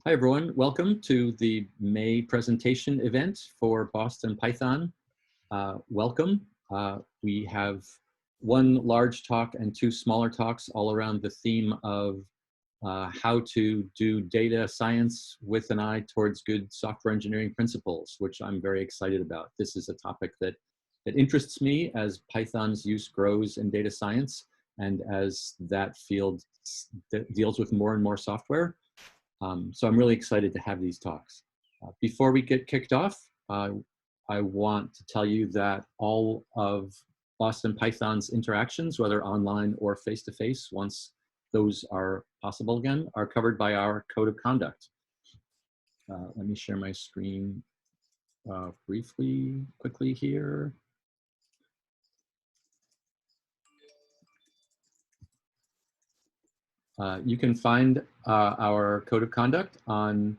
Hi, everyone. Welcome to the May presentation event for Boston Python. Welcome. We have one large talk and two smaller talks all around the theme of how to do data science with an eye towards good software engineering principles, which I'm very excited about. This is a topic that interests me as Python's use grows in data science and as that field deals with more and more software. So I'm really excited to have these talks. Before we get kicked off, I want to tell you that all of Boston Python's interactions, whether online or face-to-face, once those are possible again, are covered by our code of conduct. Let me share my screen quickly here. You can find our code of conduct on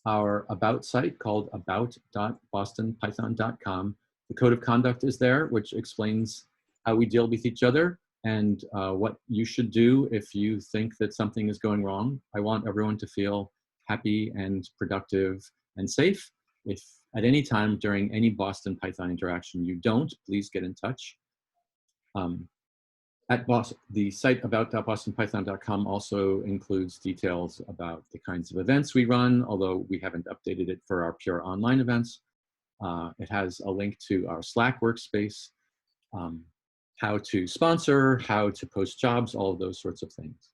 our About site called about.bostonpython.com. The code of conduct is there, which explains how we deal with each other and what you should do if you think that something is going wrong. I want everyone to feel happy and productive and safe. If at any time during any Boston Python interaction you don't, please get in touch. The site about.bostonpython.com also includes details about the kinds of events we run, although we haven't updated it for our pure online events. It has a link to our Slack workspace, how to sponsor, how to post jobs, all of those sorts of things.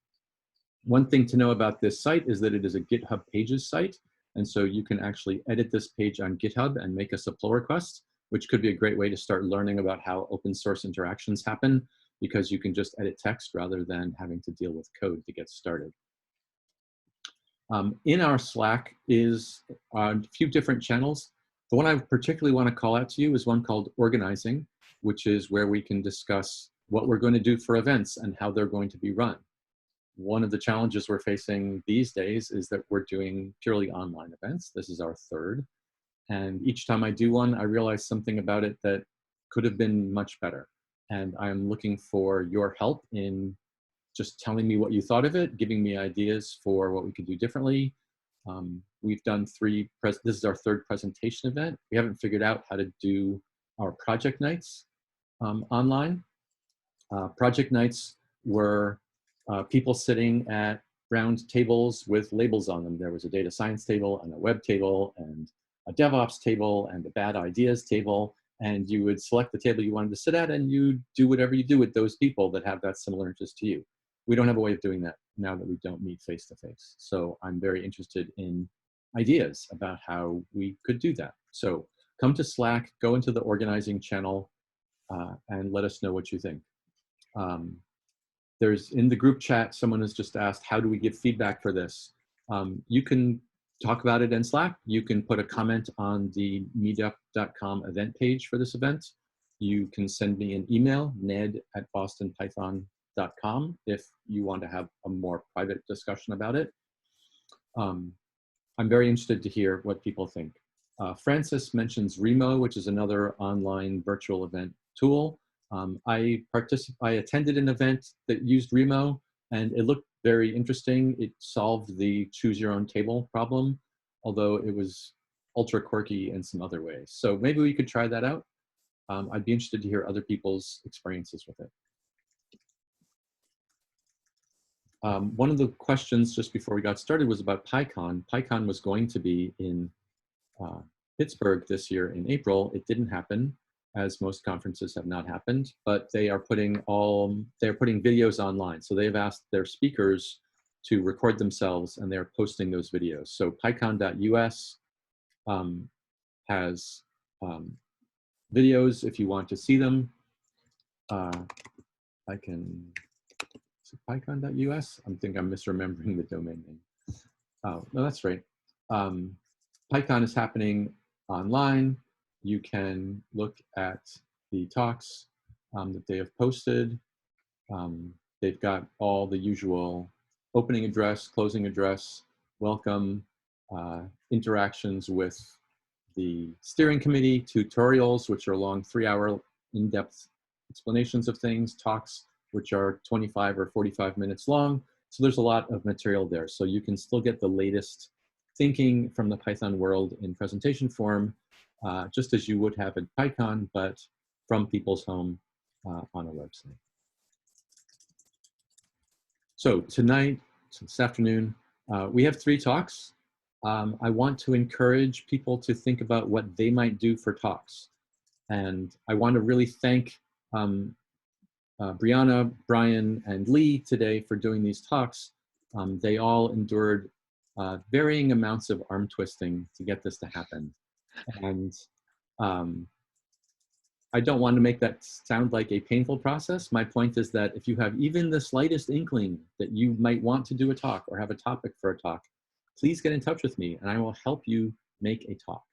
One thing to know about this site is that it is a GitHub Pages site, and so you can actually edit this page on GitHub and make us a pull request, which could be a great way to start learning about how open source interactions happen, because you can just edit text rather than having to deal with code to get started. In our Slack is a few different channels. The one I particularly want to call out to you is one called Organizing, which is where we can discuss what we're going to do for events and how they're going to be run. One of the challenges we're facing these days is that we're doing purely online events. This is our third. And each time I do one, I realize something about it that could have been much better. And I'm looking for your help in just telling me what you thought of it, giving me ideas for what we could do differently. We've done this is our third presentation event. We haven't figured out how to do our project nights online. Project nights were people sitting at round tables with labels on them. There was a data science table and a web table and a DevOps table and a bad ideas table. And you would select the table you wanted to sit at, and you do whatever you do with those people that have that similar interest to you. We don't have a way of doing that now that we don't meet face-to-face. So I'm very interested in ideas about how we could do that. So come to Slack, go into the organizing channel, and let us know what you think. There's in the group chat, someone has just asked, how do we give feedback for this? You can talk about it in Slack. You can put a comment on the meetup.com event page for this event. You can send me an email, ned@bostonpython.com, if you want to have a more private discussion about it. I'm very interested to hear what people think. Francis mentions Remo, which is another online virtual event tool. I attended an event that used Remo, and it looked very interesting. It solved the choose your own table problem, although it was ultra quirky in some other ways. So maybe we could try that out. I'd be interested to hear other people's experiences with it. One of the questions just before we got started was about PyCon. PyCon was going to be in Pittsburgh this year in April. It didn't happen, as most conferences have not happened, but they're putting videos online. So they've asked their speakers to record themselves, and they're posting those videos. So pycon.us has videos if you want to see them. I can, is it pycon.us? I think I'm misremembering the domain name. Oh, no, that's right. PyCon is happening online. You can look at the talks that they have posted. They've got all the usual opening address, closing address, welcome, interactions with the steering committee, tutorials, which are long 3-hour in-depth explanations of things, talks, which are 25 or 45 minutes long. So there's a lot of material there. So you can still get the latest thinking from the Python world in presentation form, just as you would have at PyCon, but from people's home on a website. So tonight, so this afternoon, we have 3 talks. I want to encourage people to think about what they might do for talks. And I want to really thank Brianna, Brian, and Lee today for doing these talks. They all endured varying amounts of arm twisting to get this to happen. And I don't want to make that sound like a painful process. My point is that if you have even the slightest inkling that you might want to do a talk or have a topic for a talk, please get in touch with me and I will help you make a talk.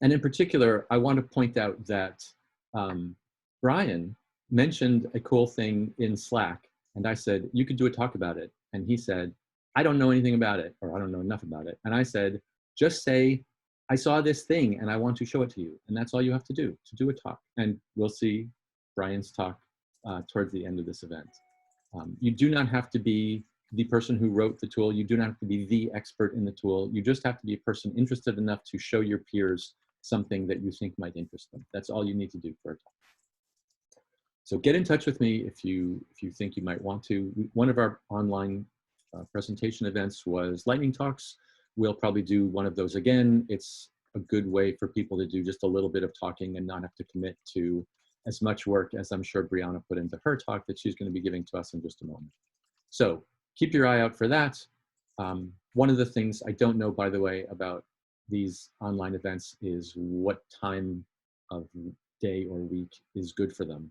And in particular, I want to point out that Brian mentioned a cool thing in Slack, and I said, you could do a talk about it. And he said, I don't know anything about it, or I don't know enough about it. And I said, just say, I saw this thing and I want to show it to you. And that's all you have to do a talk. And we'll see Brian's talk towards the end of this event. You do not have to be the person who wrote the tool. You do not have to be the expert in the tool. You just have to be a person interested enough to show your peers something that you think might interest them. That's all you need to do for a talk. So get in touch with me if you think you might want to. One of our online presentation events was lightning talks. We'll probably do one of those again. It's a good way for people to do just a little bit of talking and not have to commit to as much work as I'm sure Brianna put into her talk that she's going to be giving to us in just a moment. So keep your eye out for that. One of the things I don't know, by the way, about these online events is what time of day or week is good for them.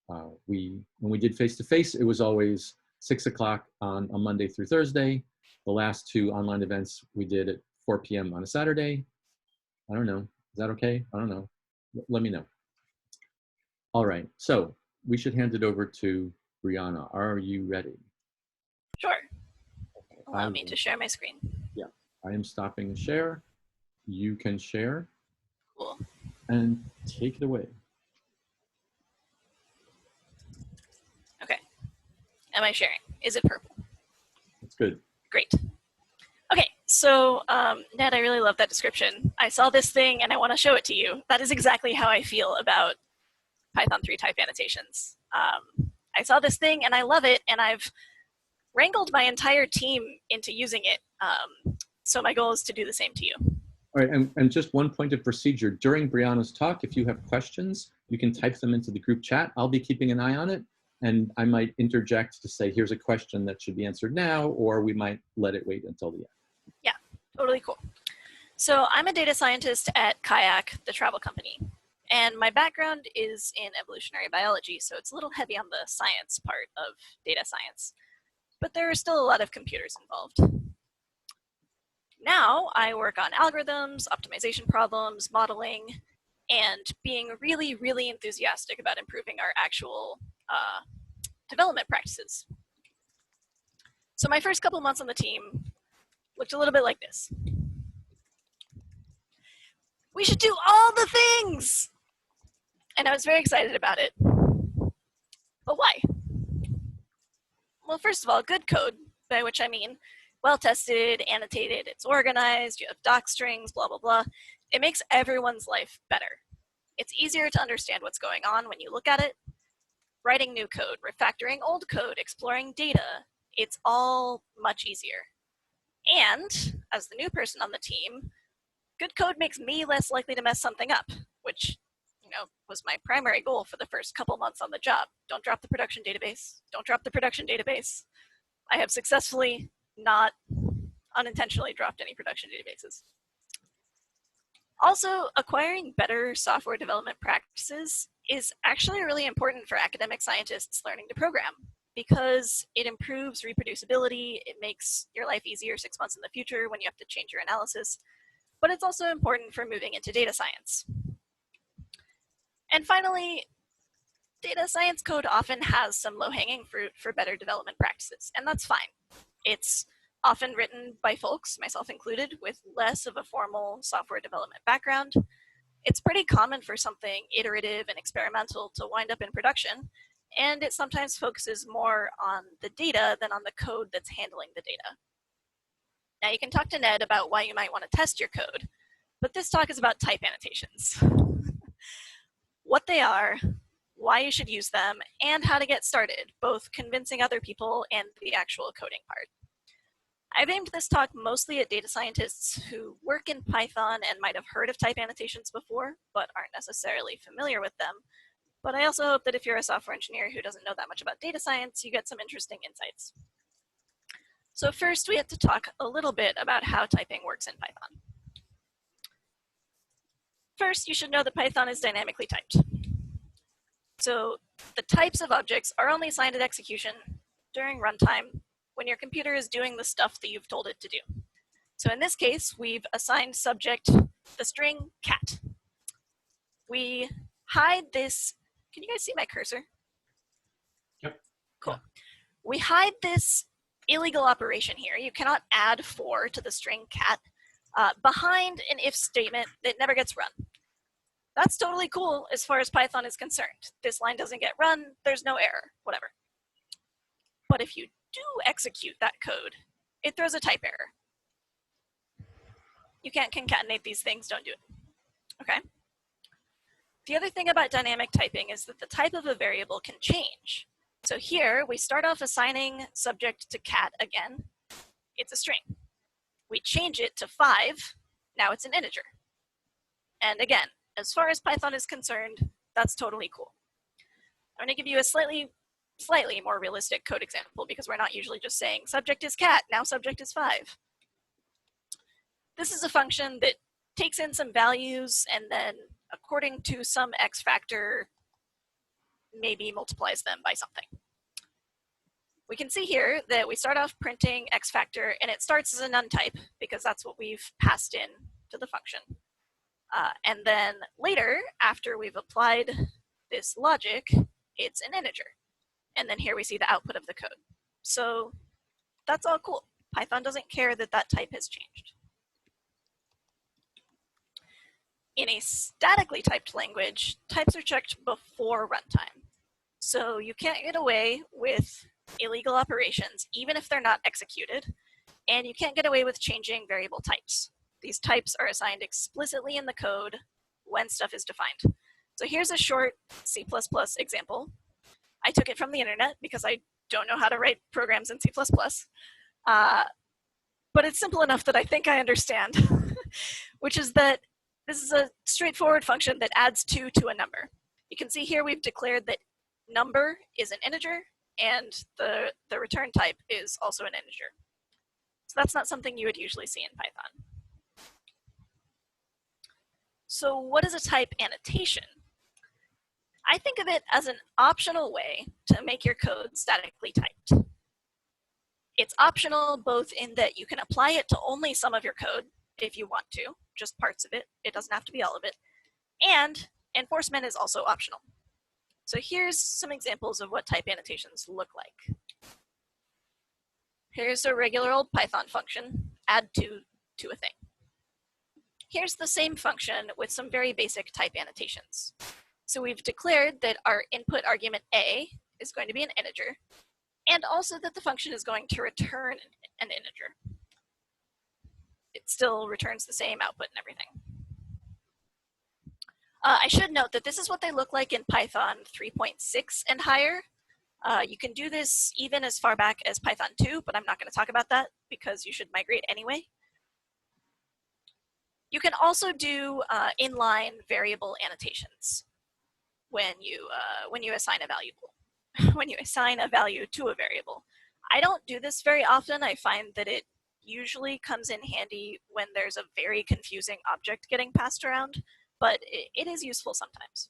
When we did face-to-face, it was always 6 o'clock on a Monday through Thursday. The last 2 online events we did at 4 p.m. on a Saturday. I don't know. Is that okay? I don't know. Let me know. All right. So we should hand it over to Brianna. Are you ready? Sure. Allow me to share my screen. Yeah. I am stopping the share. You can share. Cool. And take it away. Okay. Am I sharing? Is it purple? That's good. Great. Okay, so Ned, I really love that description. I saw this thing and I want to show it to you. That is exactly how I feel about Python 3 type annotations. I saw this thing and I love it, and I've wrangled my entire team into using it. So my goal is to do the same to you. All right, and just one point of procedure. During Brianna's talk, if you have questions, you can type them into the group chat. I'll be keeping an eye on it, and I might interject to say, here's a question that should be answered now, or we might let it wait until the end. Yeah, totally cool. So I'm a data scientist at Kayak, the travel company, and my background is in evolutionary biology, so it's a little heavy on the science part of data science, but there are still a lot of computers involved. Now I work on algorithms, optimization problems, modeling, and being really, really enthusiastic about improving our actual development practices. So my first couple months on the team looked a little bit like this. We should do all the things! And I was very excited about it. But why? Well, first of all, good code, by which I mean well-tested, annotated, it's organized, you have doc strings, blah, blah, blah. It makes everyone's life better. It's easier to understand what's going on when you look at it. Writing new code, refactoring old code, exploring data, it's all much easier. And as the new person on the team, good code makes me less likely to mess something up, which was my primary goal for the first couple months on the job. Don't drop the production database. Don't drop the production database. I have successfully not unintentionally dropped any production databases. Also, acquiring better software development practices is actually really important for academic scientists learning to program, because it improves reproducibility, it makes your life easier 6 months in the future when you have to change your analysis, but it's also important for moving into data science. And finally, data science code often has some low-hanging fruit for better development practices, and that's fine. It's often written by folks, myself included, with less of a formal software development background. It's pretty common for something iterative and experimental to wind up in production, and it sometimes focuses more on the data than on the code that's handling the data. Now you can talk to Ned about why you might want to test your code, but this talk is about type annotations. What they are, why you should use them, and how to get started, both convincing other people and the actual coding part. I've aimed this talk mostly at data scientists who work in Python and might have heard of type annotations before, but aren't necessarily familiar with them. But I also hope that if you're a software engineer who doesn't know that much about data science, you get some interesting insights. So first, we have to talk a little bit about how typing works in Python. First, you should know that Python is dynamically typed. So the types of objects are only assigned at execution during runtime when your computer is doing the stuff that you've told it to do. So in this case, we've assigned subject the string cat. We hide this, can you guys see my cursor? Yep. Cool. Yeah. We hide this illegal operation here. You cannot add 4 to the string cat behind an if statement that never gets run. That's totally cool as far as Python is concerned. This line doesn't get run, there's no error, whatever. But if you do execute that code, it throws a type error. You can't concatenate these things, don't do it. Okay? The other thing about dynamic typing is that the type of a variable can change. So here, we start off assigning subject to cat again. It's a string. We change it to 5, now it's an integer. And again, as far as Python is concerned, that's totally cool. I'm going to give you a slightly more realistic code example because we're not usually just saying subject is cat, now subject is 5. This is a function that takes in some values and then, according to some X factor, maybe multiplies them by something. We can see here that we start off printing X factor and it starts as a none type because that's what we've passed in to the function. And then later, after we've applied this logic, it's an integer. And then here we see the output of the code. So that's all cool. Python doesn't care that that type has changed. In a statically typed language, types are checked before runtime. So you can't get away with illegal operations, even if they're not executed, and you can't get away with changing variable types. These types are assigned explicitly in the code when stuff is defined. So here's a short C++ example. I took it from the internet because I don't know how to write programs in C++. But it's simple enough that I think I understand, which is that this is a straightforward function that adds 2 to a number. You can see here we've declared that number is an integer and the return type is also an integer. So that's not something you would usually see in Python. So what is a type annotation? I think of it as an optional way to make your code statically typed. It's optional both in that you can apply it to only some of your code if you want to, just parts of it. It doesn't have to be all of it. And enforcement is also optional. So here's some examples of what type annotations look like. Here's a regular old Python function, add 2 to a thing. Here's the same function with some very basic type annotations. So we've declared that our input argument A is going to be an integer, and also that the function is going to return an integer. It still returns the same output and everything. I should note that this is what they look like in Python 3.6 and higher. You can do this even as far back as Python 2, but I'm not going to talk about that because you should migrate anyway. You can also do inline variable annotations when you assign a value to a variable. I don't do this very often. I find that it usually comes in handy when there's a very confusing object getting passed around, but it is useful sometimes.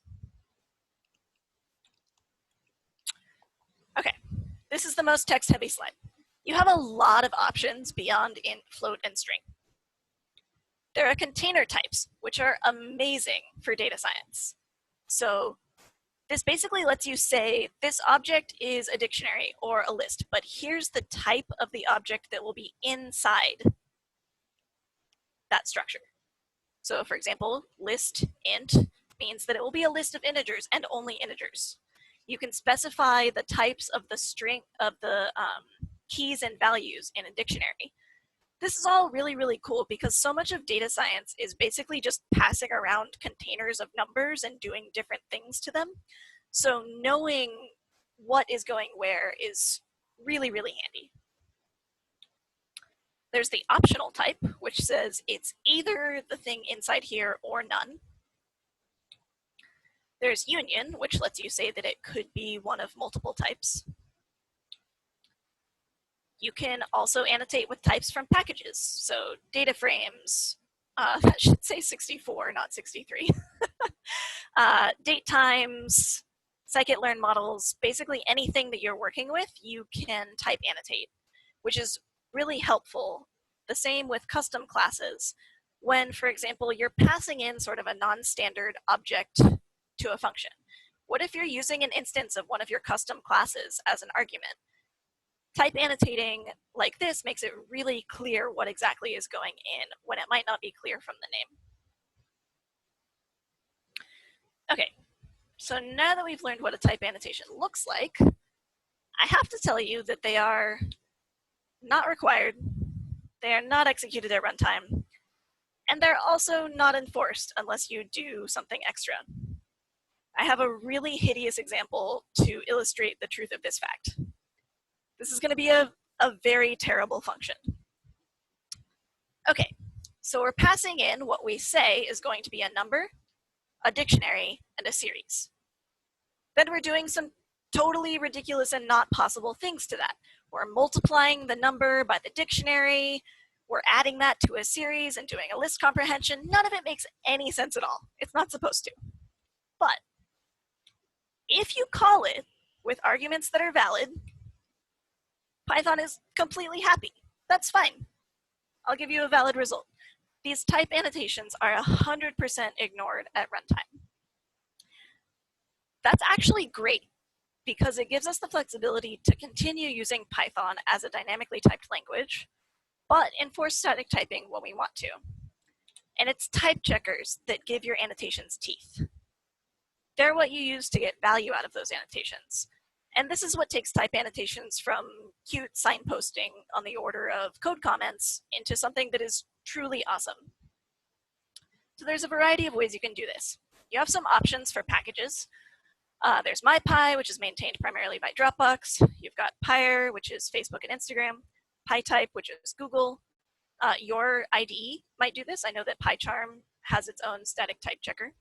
Okay, this is the most text-heavy slide. You have a lot of options beyond int, float, and string. There are container types, which are amazing for data science. So this basically lets you say, this object is a dictionary or a list, but here's the type of the object that will be inside that structure. So for example, list int means that it will be a list of integers and only integers. You can specify the types of the string of the keys and values in a dictionary. This is all really, really cool because so much of data science is basically just passing around containers of numbers and doing different things to them. So knowing what is going where is really, really handy. There's the optional type, which says it's either the thing inside here or none. There's union, which lets you say that it could be one of multiple types. You can also annotate with types from packages. So data frames, that should say 64, not 63. Date times, scikit-learn models, basically anything that you're working with, you can type annotate, which is really helpful. The same with custom classes. When, for example, you're passing in sort of a non-standard object to a function. What if you're using an instance of one of your custom classes as an argument? Type annotating like this makes it really clear what exactly is going in when it might not be clear from the name. Okay, so now that we've learned what a type annotation looks like, I have to tell you that they are not required, they are not executed at runtime, and they're also not enforced unless you do something extra. I have a really hideous example to illustrate the truth of this fact. This is going to be a very terrible function. Okay, so we're passing in what we say is going to be a number, a dictionary, and a series. Then we're doing some totally ridiculous and not possible things to that. We're multiplying the number by the dictionary, we're adding that to a series and doing a list comprehension. None of it makes any sense at all. It's not supposed to. But if you call it with arguments that are valid, Python is completely happy. That's fine. I'll give you a valid result. These type annotations are 100% ignored at runtime. That's actually great because it gives us the flexibility to continue using Python as a dynamically typed language, but enforce static typing when we want to. And it's type checkers that give your annotations teeth. They're what you use to get value out of those annotations. And this is what takes type annotations from cute signposting on the order of code comments into something that is truly awesome. So there's a variety of ways you can do this. You have some options for packages. There's MyPy, which is maintained primarily by Dropbox. You've got Pyre, which is Facebook and Instagram. PyType, which is Google. Your IDE might do this. I know that PyCharm has its own static type checker.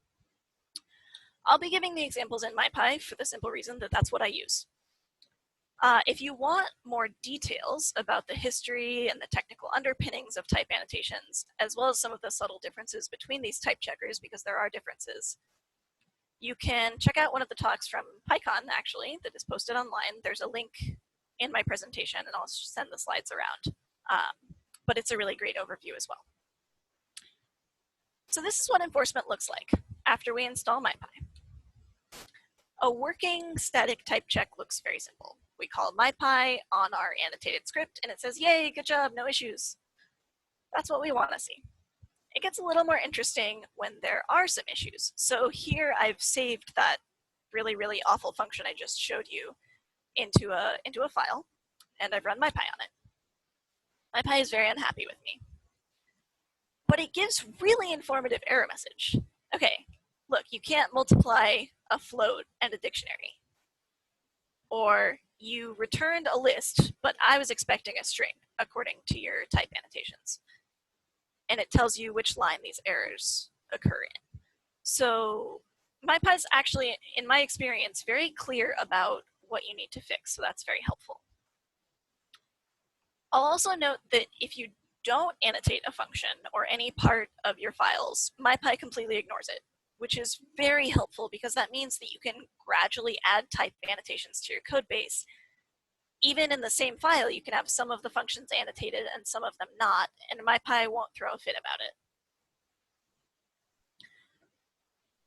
I'll be giving the examples in MyPy for the simple reason that that's what I use. If you want more details about the history and the technical underpinnings of type annotations, as well as some of the subtle differences between these type checkers, because there are differences, you can check out one of the talks from PyCon, actually, that is posted online. There's a link in my presentation, and I'll send the slides around. But it's a really great overview as well. So this is what enforcement looks like after we install MyPy. A working static type check looks very simple. We call MyPy on our annotated script, and it says, yay, good job, no issues. That's what we want to see. It gets a little more interesting when there are some issues. So here I've saved that really, really awful function I just showed you into a file, and I've run MyPy on it. MyPy is very unhappy with me. But it gives really informative error message. Okay, look, you can't multiply a float and a dictionary. Or you returned a list, but I was expecting a string, according to your type annotations. And it tells you which line these errors occur in. So MyPy's actually, in my experience, very clear about what you need to fix, so that's very helpful. I'll also note that if you don't annotate a function or any part of your files, MyPy completely ignores it, which is very helpful because that means that you can gradually add type annotations to your code base. Even in the same file, you can have some of the functions annotated and some of them not, and MyPy won't throw a fit about it.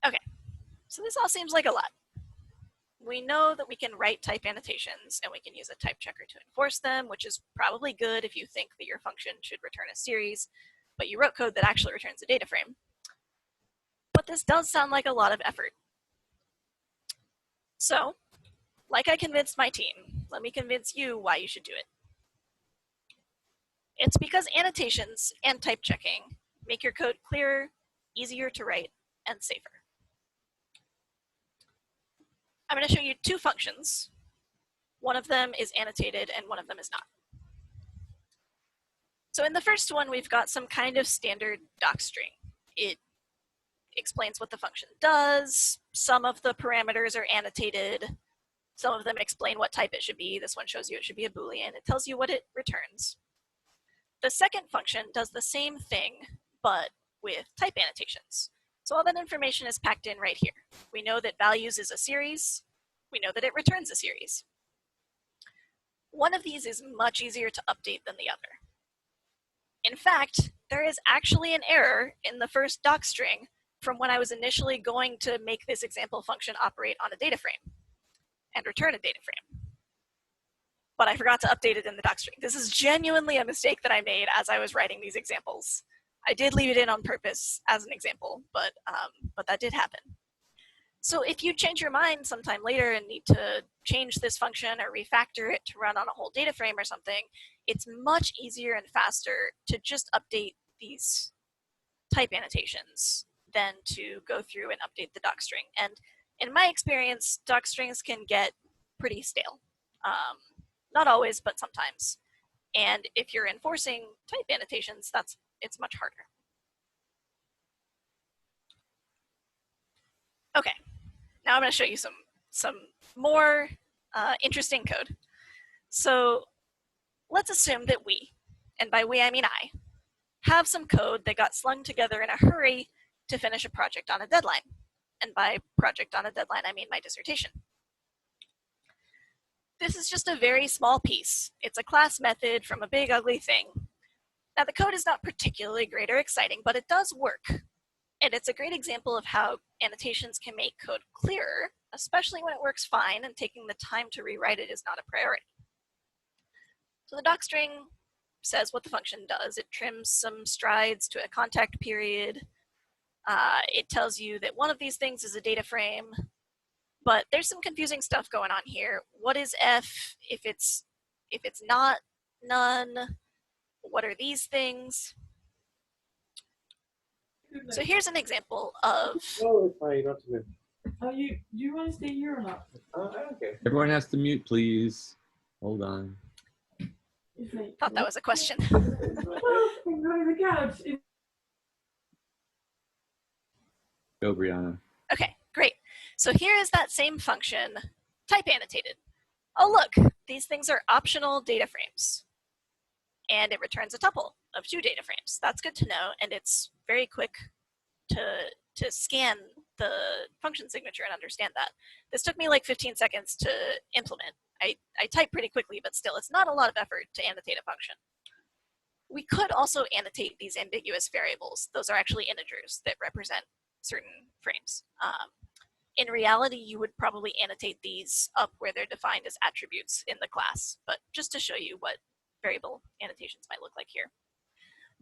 Okay, so this all seems like a lot. We know that we can write type annotations and we can use a type checker to enforce them, which is probably good if you think that your function should return a series, but you wrote code that actually returns a data frame. But this does sound like a lot of effort. So, like I convinced my team, let me convince you why you should do it. It's because annotations and type checking make your code clearer, easier to write, and safer. I'm going to show you two functions. One of them is annotated and one of them is not. So in the first one, we've got some kind of standard docstring. It explains what the function does. Some of the parameters are annotated. Some of them explain what type it should be. This one shows you it should be a Boolean. It tells you what it returns. The second function does the same thing, but with type annotations. So all that information is packed in right here. We know that values is a series. We know that it returns a series. One of these is much easier to update than the other. In fact, there is actually an error in the first docstring from when I was initially going to make this example function operate on a data frame and return a data frame. But I forgot to update it in the docstring. This is genuinely a mistake that I made as I was writing these examples. I did leave it in on purpose as an example, but that did happen. So if you change your mind sometime later and need to change this function or refactor it to run on a whole data frame or something, it's much easier and faster to just update these type annotations than to go through and update the docstring. And in my experience, docstrings can get pretty stale. Not always, but sometimes. And if you're enforcing type annotations, it's much harder. Okay, now I'm going to show you some more interesting code. So let's assume that we, and by we I mean I, have some code that got slung together in a hurry to finish a project on a deadline. And by project on a deadline, I mean my dissertation. This is just a very small piece. It's a class method from a big ugly thing. Now the code is not particularly great or exciting, but it does work. And it's a great example of how annotations can make code clearer, especially when it works fine and taking the time to rewrite it is not a priority. So the docstring says what the function does. It trims some strides to a contact period. It tells you that one of these things is a data frame, but there's some confusing stuff going on here. What is F if it's not none? What are these things? So here's an example of. Oh, it's fine. Not to move. Oh, you want to stay here or not? I don't care. Everyone has to mute, please. Hold on. Thought that was a question. Well, I'm going to the couch. Go, Brianna. Okay, great. So here is that same function, type annotated. Oh, look, these things are optional data frames. And it returns a tuple of 2 data frames. That's good to know, and it's very quick to scan the function signature and understand that. This took me like 15 seconds to implement. I type pretty quickly, but still, it's not a lot of effort to annotate a function. We could also annotate these ambiguous variables. Those are actually integers that represent certain frames. In reality, you would probably annotate these up where they're defined as attributes in the class, but just to show you what variable annotations might look like here.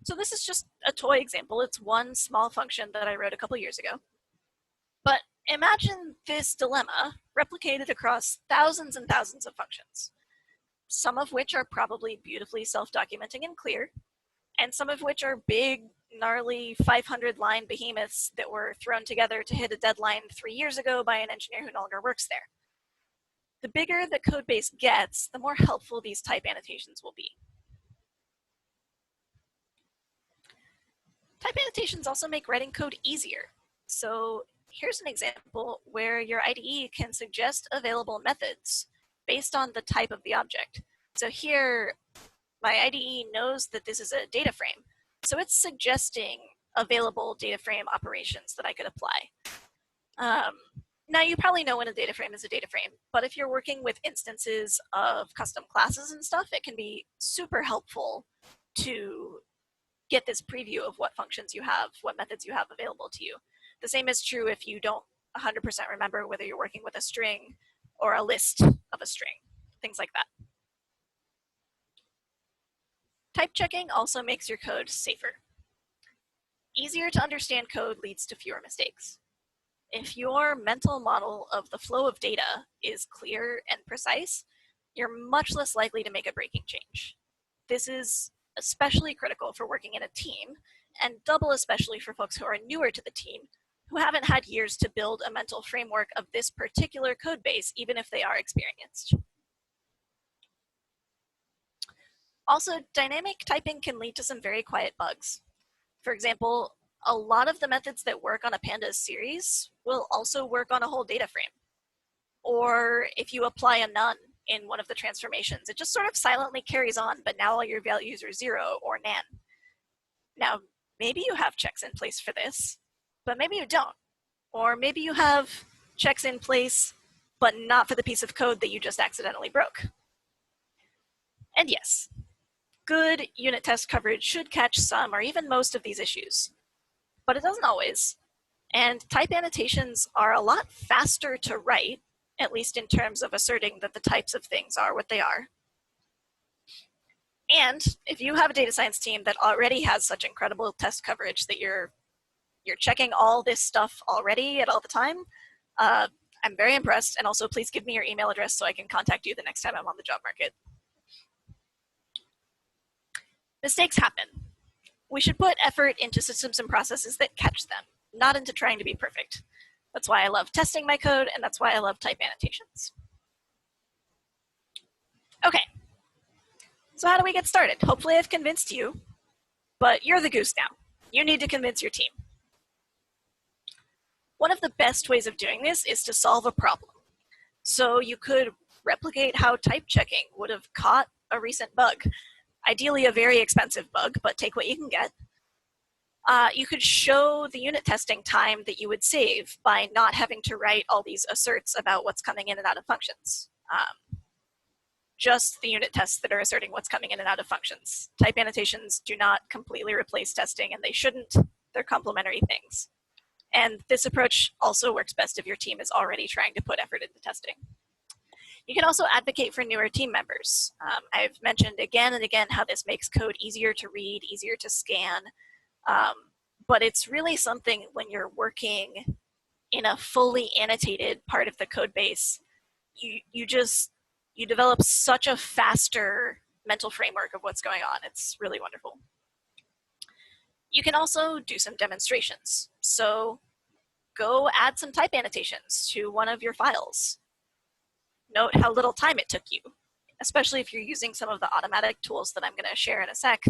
So this is just a toy example. It's one small function that I wrote a couple years ago. But imagine this dilemma replicated across thousands and thousands of functions, some of which are probably beautifully self-documenting and clear, and some of which are big, gnarly 500-line behemoths that were thrown together to hit a deadline 3 years ago by an engineer who no longer works there. The bigger the code base gets, the more helpful these type annotations will be. Type annotations also make writing code easier. So here's an example where your IDE can suggest available methods based on the type of the object. So here, my IDE knows that this is a data frame. So it's suggesting available data frame operations that I could apply. Now you probably know when a data frame is a data frame, but if you're working with instances of custom classes and stuff, it can be super helpful to get this preview of what functions you have, what methods you have available to you. The same is true if you don't 100% remember whether you're working with a string or a list of a string, things like that. Type checking also makes your code safer. Easier to understand code leads to fewer mistakes. If your mental model of the flow of data is clear and precise, you're much less likely to make a breaking change. This is especially critical for working in a team, and double especially for folks who are newer to the team, who haven't had years to build a mental framework of this particular code base, even if they are experienced. Also, dynamic typing can lead to some very quiet bugs. For example, a lot of the methods that work on a pandas series will also work on a whole data frame. Or if you apply a none in one of the transformations, it just sort of silently carries on, but now all your values are 0 or nan. Now, maybe you have checks in place for this, but maybe you don't. Or maybe you have checks in place, but not for the piece of code that you just accidentally broke. And yes, good unit test coverage should catch some or even most of these issues, but it doesn't always. And type annotations are a lot faster to write, at least in terms of asserting that the types of things are what they are. And if you have a data science team that already has such incredible test coverage that you're checking all this stuff already at all the time, I'm very impressed. And also, please give me your email address so I can contact you the next time I'm on the job market. Mistakes happen. We should put effort into systems and processes that catch them, not into trying to be perfect. That's why I love testing my code, and that's why I love type annotations. Okay, so how do we get started? Hopefully I've convinced you, but you're the goose now. You need to convince your team. One of the best ways of doing this is to solve a problem. So you could replicate how type checking would have caught a recent bug. Ideally a very expensive bug, but take what you can get. You could show the unit testing time that you would save by not having to write all these asserts about what's coming in and out of functions. Just the unit tests that are asserting what's coming in and out of functions. Type annotations do not completely replace testing, and they shouldn't. They're complementary things. And this approach also works best if your team is already trying to put effort into testing. You can also advocate for newer team members. I've mentioned again and again how this makes code easier to read, easier to scan, but it's really something when you're working in a fully annotated part of the code base, you develop such a faster mental framework of what's going on. It's really wonderful. You can also do some demonstrations. So go add some type annotations to one of your files. Note how little time it took you, especially if you're using some of the automatic tools that I'm going to share in a sec.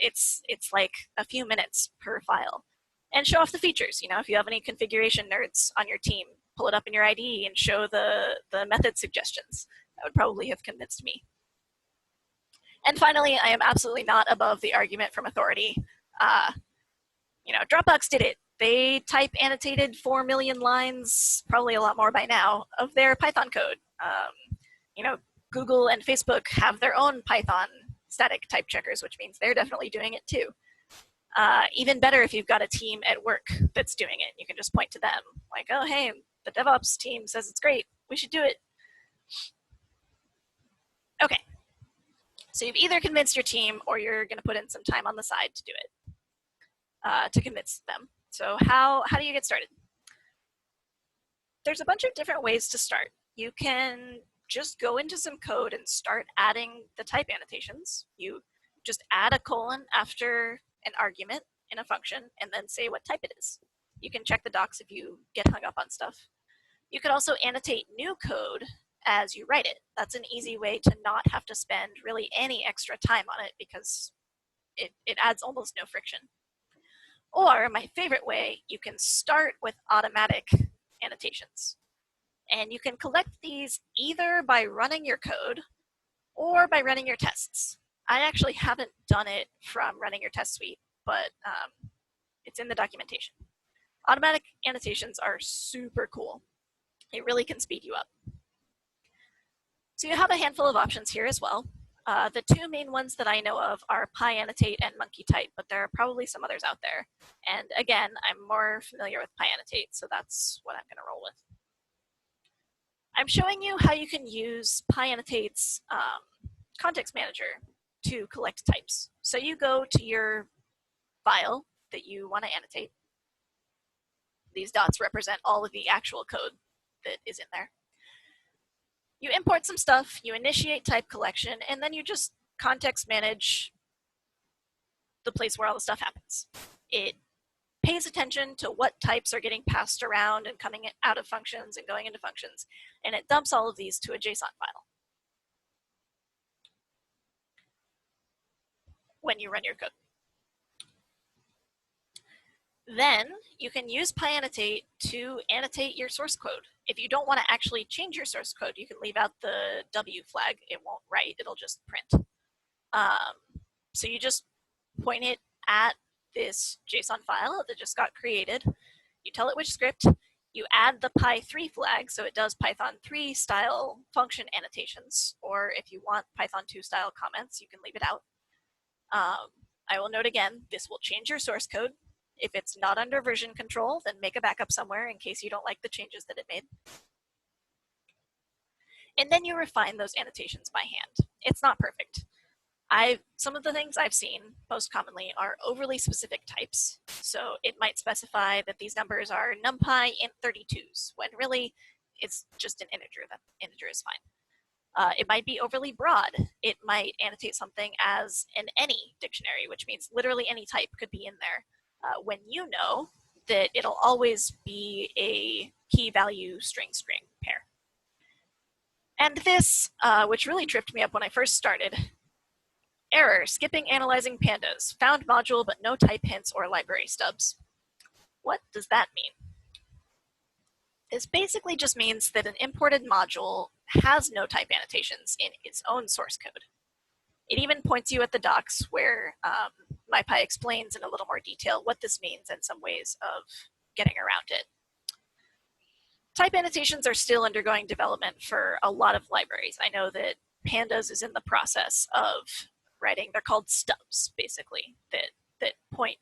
It's like a few minutes per file. And show off the features. You know, if you have any configuration nerds on your team, pull it up in your IDE and show the method suggestions. That would probably have convinced me. And finally, I am absolutely not above the argument from authority. You know, Dropbox did it. They type annotated 4 million lines, probably a lot more by now, of their Python code. You know, Google and Facebook have their own Python static type checkers, which means they're definitely doing it too. Even better if you've got a team at work that's doing it. You can just point to them, like, oh, hey, the DevOps team says it's great. We should do it. Okay. So you've either convinced your team or you're going to put in some time on the side to do it, to convince them. So how do you get started? There's a bunch of different ways to start. You can just go into some code and start adding the type annotations. You just add a colon after an argument in a function and then say what type it is. You can check the docs if you get hung up on stuff. You could also annotate new code as you write it. That's an easy way to not have to spend really any extra time on it because it adds almost no friction. Or my favorite way, you can start with automatic annotations. And you can collect these either by running your code or by running your tests. I actually haven't done it from running your test suite, but it's in the documentation. Automatic annotations are super cool. It really can speed you up. So you have a handful of options here as well. The two main ones that I know of are PyAnnotate and MonkeyType, but there are probably some others out there. And again, I'm more familiar with PyAnnotate, so that's what I'm going to roll with. I'm showing you how you can use PyAnnotate's context manager to collect types. So you go to your file that you want to annotate. These dots represent all of the actual code that is in there. You import some stuff, you initiate type collection, and then you just context manage the place where all the stuff happens. It pays attention to what types are getting passed around and coming out of functions and going into functions, and it dumps all of these to a JSON file when you run your code. Then you can use PyAnnotate to annotate your source code. If you don't want to actually change your source code, you can leave out the W flag. It won't write, it'll just print. So you just point it at this JSON file that just got created. You tell it which script. You add the Py3 flag, so it does Python 3 style function annotations, or if you want Python 2 style comments, you can leave it out. I will note again, this will change your source code. If it's not under version control, then make a backup somewhere in case you don't like the changes that it made. And then you refine those annotations by hand. It's not perfect. Some of the things I've seen most commonly are overly specific types. So it might specify that these numbers are numpy int 32s, when really it's just an integer. That integer is fine. It might be overly broad. It might annotate something as an any dictionary, which means literally any type could be in there. When you know that it'll always be a key value string pair. And this, which really tripped me up when I first started, error, skipping analyzing pandas, found module but no type hints or library stubs. What does that mean? This basically just means that an imported module has no type annotations in its own source code. It even points you at the docs where MyPy explains in a little more detail what this means and some ways of getting around it. Type annotations are still undergoing development for a lot of libraries. I know that Pandas is in the process of writing, they're called stubs, basically, that point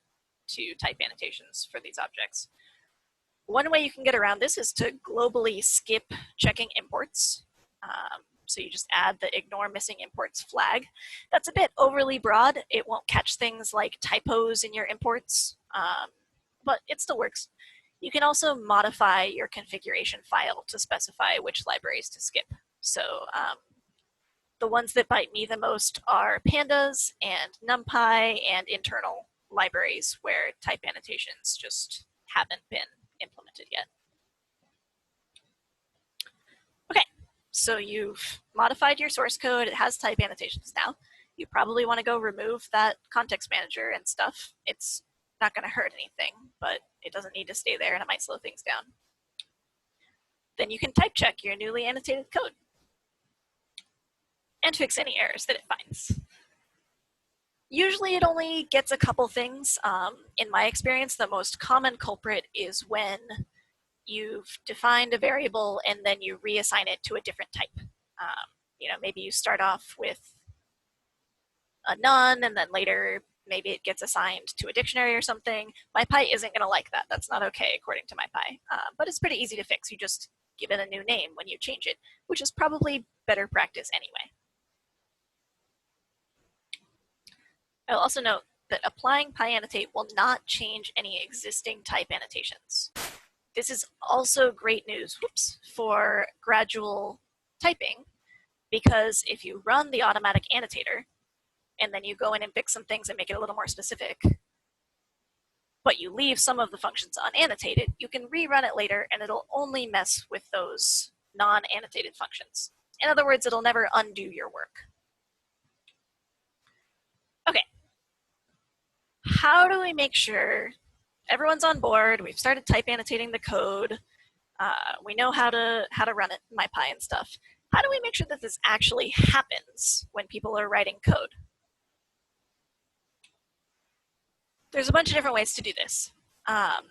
to type annotations for these objects. One way you can get around this is to globally skip checking imports. So you just add the ignore missing imports flag. That's a bit overly broad. It won't catch things like typos in your imports, but it still works. You can also modify your configuration file to specify which libraries to skip. So the ones that bite me the most are pandas and NumPy and internal libraries where type annotations just haven't been implemented yet. Okay, so you've modified your source code. It has type annotations now. You probably want to go remove that context manager and stuff. It's not going to hurt anything, but it doesn't need to stay there and it might slow things down. Then you can type check your newly annotated code and fix any errors that it finds. Usually it only gets a couple things. In my experience, the most common culprit is when you've defined a variable and then you reassign it to a different type. Maybe you start off with a none and then later maybe it gets assigned to a dictionary or something. MyPy isn't gonna like that. That's not okay according to MyPy, but it's pretty easy to fix. You just give it a new name when you change it, which is probably better practice anyway. I'll also note that applying PyAnnotate will not change any existing type annotations. This is also great news, for gradual typing, because if you run the automatic annotator, and then you go in and fix some things and make it a little more specific, but you leave some of the functions unannotated, you can rerun it later and it'll only mess with those non-annotated functions. In other words, it'll never undo your work. Okay. How do we make sure everyone's on board? We've started type annotating the code. We know how to run it in MyPy and stuff. How do we make sure that this actually happens when people are writing code? There's a bunch of different ways to do this. I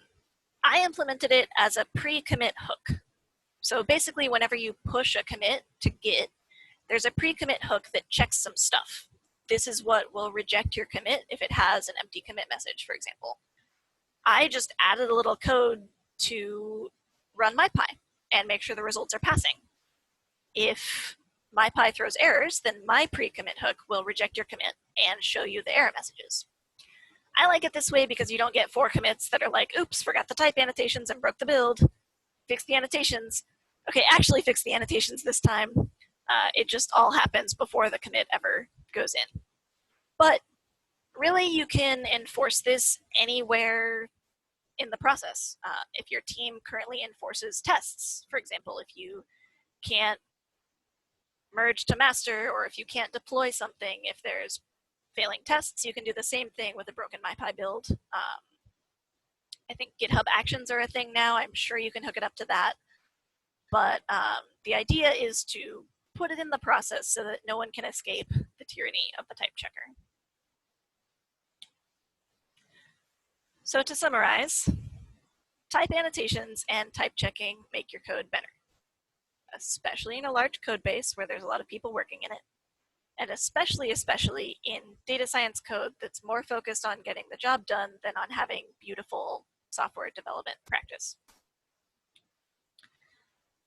implemented it as a pre-commit hook. So basically, whenever you push a commit to Git, there's a pre-commit hook that checks some stuff. This is what will reject your commit if it has an empty commit message, for example. I just added a little code to run MyPy and make sure the results are passing. If MyPy throws errors, then my pre-commit hook will reject your commit and show you the error messages. I like it this way because you don't get 4 commits that are like, oops, forgot the type annotations and broke the build. Fix the annotations. Okay, actually fix the annotations this time. It just all happens before the commit ever goes in. But really, you can enforce this anywhere in the process. If your team currently enforces tests, for example, if you can't merge to master, or if you can't deploy something, if there's failing tests, you can do the same thing with a broken MyPy build. I think GitHub Actions are a thing now. I'm sure you can hook it up to that. But the idea is to put it in the process so that no one can escape the tyranny of the type checker. So to summarize, type annotations and type checking make your code better, especially in a large code base where there's a lot of people working in it, and especially in data science code that's more focused on getting the job done than on having beautiful software development practice.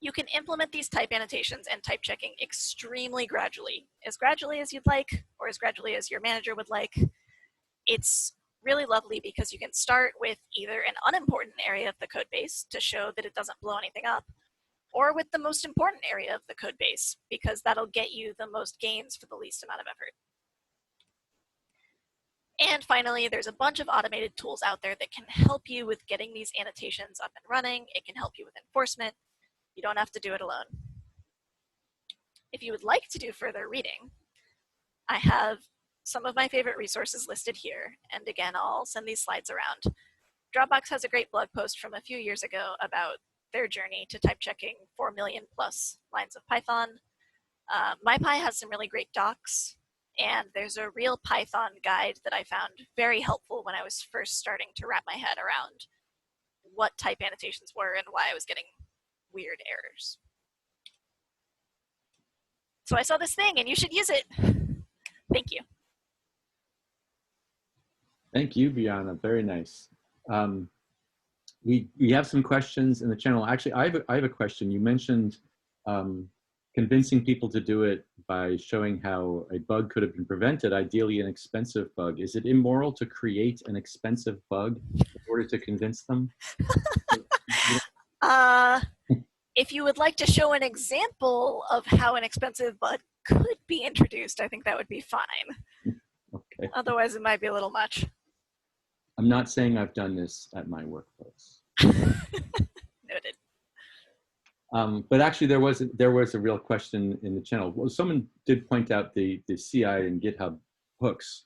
You can implement these type annotations and type checking extremely gradually as you'd like, or as gradually as your manager would like. It's really lovely because you can start with either an unimportant area of the code base to show that it doesn't blow anything up, or with the most important area of the code base, because that'll get you the most gains for the least amount of effort. And finally, there's a bunch of automated tools out there that can help you with getting these annotations up and running. It can help you with enforcement. You don't have to do it alone. If you would like to do further reading, I have some of my favorite resources listed here. And again, I'll send these slides around. Dropbox has a great blog post from a few years ago about their journey to type checking 4 million plus lines of Python. MyPy has some really great docs, and there's a real Python guide that I found very helpful when I was first starting to wrap my head around what type annotations were and why I was getting weird errors. So I saw this thing and you should use it. Thank you. Thank you, Brianna. Very nice. We have some questions in the channel. Actually, I have a question. You mentioned convincing people to do it by showing how a bug could have been prevented, ideally an expensive bug. Is it immoral to create an expensive bug in order to convince them? If you would like to show an example of how an expensive bug could be introduced, I think that would be fine. Okay. Otherwise, it might be a little much. I'm not saying I've done this at my workplace. Noted. But actually, there was a real question in the channel. Well, someone did point out the CI and GitHub hooks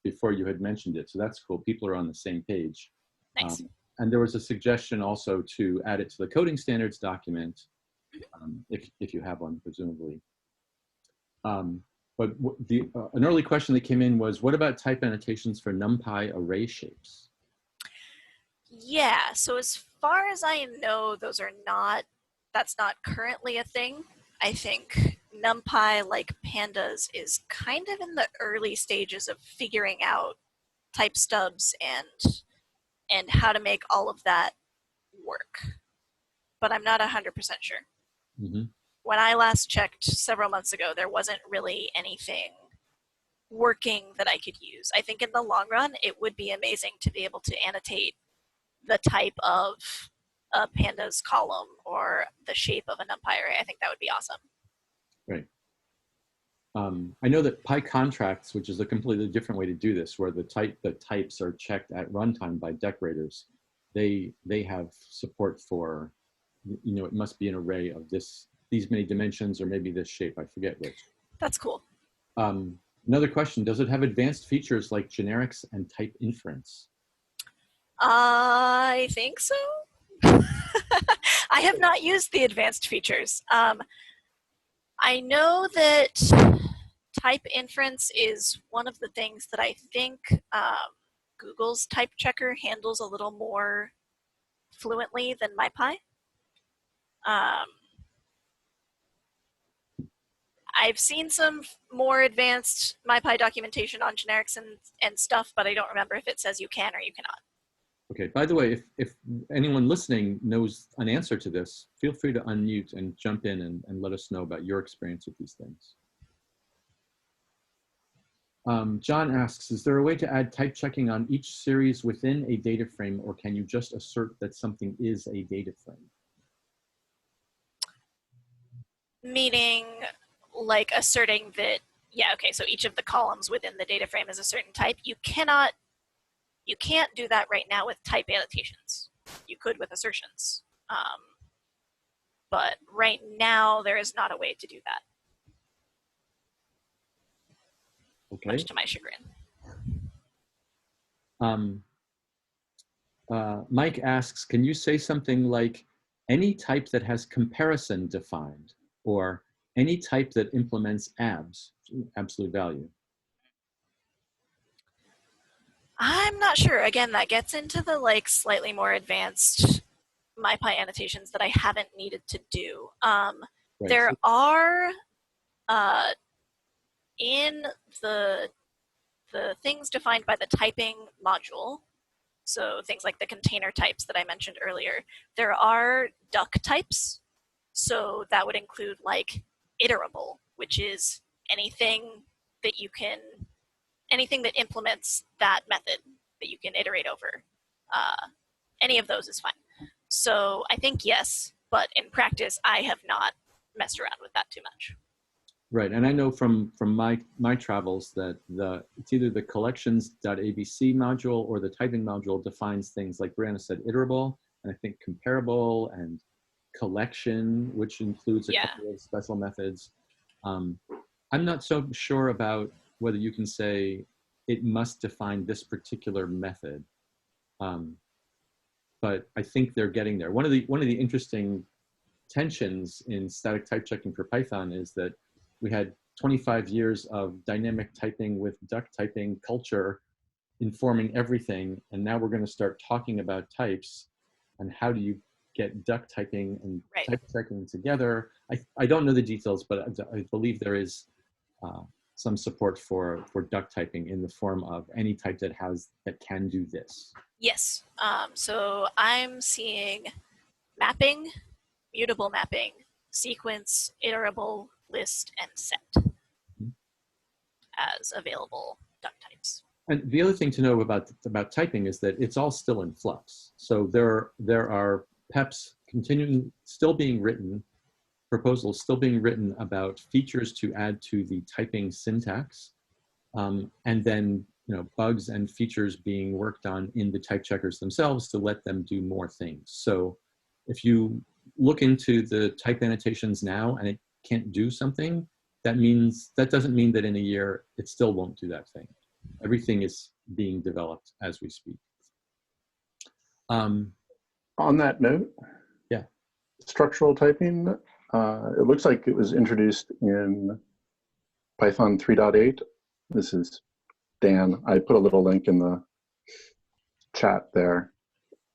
before you had mentioned it, so that's cool. People are on the same page. Nice. And there was a suggestion also to add it to the coding standards document, if you have one, presumably. But an early question that came in was, what about type annotations for NumPy array shapes? Yeah, so as far as I know, that's not currently a thing. I think NumPy, like pandas, is kind of in the early stages of figuring out type stubs and how to make all of that work. But I'm not 100% sure. Mm-hmm. When I last checked several months ago, there wasn't really anything working that I could use. I think in the long run, it would be amazing to be able to annotate the type of a pandas column or the shape of a NumPy array. I think that would be awesome. Right. I know that PyContracts, which is a completely different way to do this, where the types are checked at runtime by decorators, they have support for, it must be an array of these many dimensions, or maybe this shape, I forget which. That's cool. Another question, does it have advanced features like generics and type inference? I think so. I have not used the advanced features. I know that type inference is one of the things that I think Google's type checker handles a little more fluently than MyPy. I've seen some more advanced MyPy documentation on generics and stuff, but I don't remember if it says you can or you cannot. Okay, by the way, if anyone listening knows an answer to this, feel free to unmute and jump in and let us know about your experience with these things. John asks, is there a way to add type checking on each series within a data frame, or can you just assert that something is a data frame? Meaning, like asserting that Yeah, okay, so each of the columns within the data frame is a certain type. You can't do that right now with type annotations. You could with assertions. But right now, there is not a way to do that, Okay. much to my chagrin. Mike asks, can you say something like any type that has comparison defined, or any type that implements abs, absolute value? I'm not sure. Again, that gets into the like slightly more advanced MyPy annotations that I haven't needed to do. Right. There are in the things defined by the typing module, so things like the container types that I mentioned earlier, there are duck types. So that would include like iterable, which is anything that implements that method that you can iterate over. Any of those is fine. So I think yes, but in practice, I have not messed around with that too much. Right, and I know from my travels that it's either the collections.abc module or the typing module defines things like Brianna said, iterable, and I think comparable and collection, which includes a couple of special methods. I'm not so sure about whether you can say it must define this particular method, but I think they're getting there. One of the interesting tensions in static type checking for Python is that we had 25 years of dynamic typing with duck typing culture informing everything, and now we're going to start talking about types and how do you get duck typing and type checking together. I don't know the details, but I believe there is some support for duck typing in the form of any type that can do this. Yes. So I'm seeing mapping, mutable mapping, sequence, iterable, list, and set as available duck types. And the other thing to know about typing is that it's all still in flux. So there are PEPs still being written, proposals still being written about features to add to the typing syntax, and then bugs and features being worked on in the type checkers themselves to let them do more things. So if you look into the type annotations now and it can't do something, that doesn't mean that in a year it still won't do that thing. Everything is being developed as we speak. On that note, yeah, structural typing, it looks like it was introduced in Python 3.8. This is Dan. I put a little link in the chat there.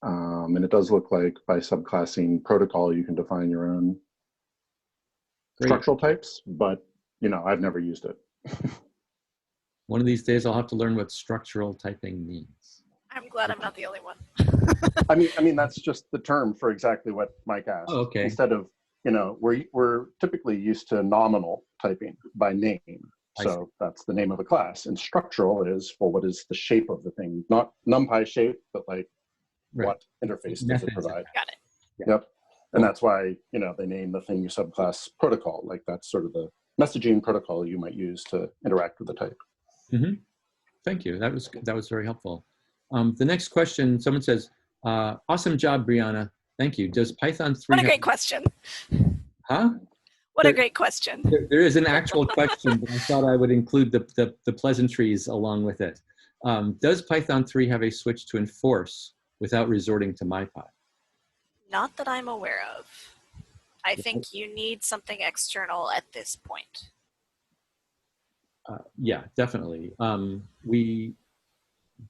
And it does look like by subclassing protocol, you can define your own structural types, but I've never used it. One of these days I'll have to learn what structural typing means. I'm glad I'm not the only one. I mean that's just the term for exactly what Mike asked. Oh, okay. Instead of, we're typically used to nominal typing by name. So that's the name of a class. And structural is for what is the shape of the thing, not NumPy shape, but like what interface does it provide? Got it. Yeah. Yep. And that's why, they name the thing subclass protocol. Like that's sort of the messaging protocol you might use to interact with the type. Mm-hmm. Thank you. That was very helpful. The next question, someone says, awesome job, Brianna. Thank you. Does Python 3 What a great question. Huh? What a great question. There is an actual question, but I thought I would include the pleasantries along with it. Does Python 3 have a switch to enforce without resorting to MyPy? Not that I'm aware of. I think you need something external at this point. Yeah, definitely. The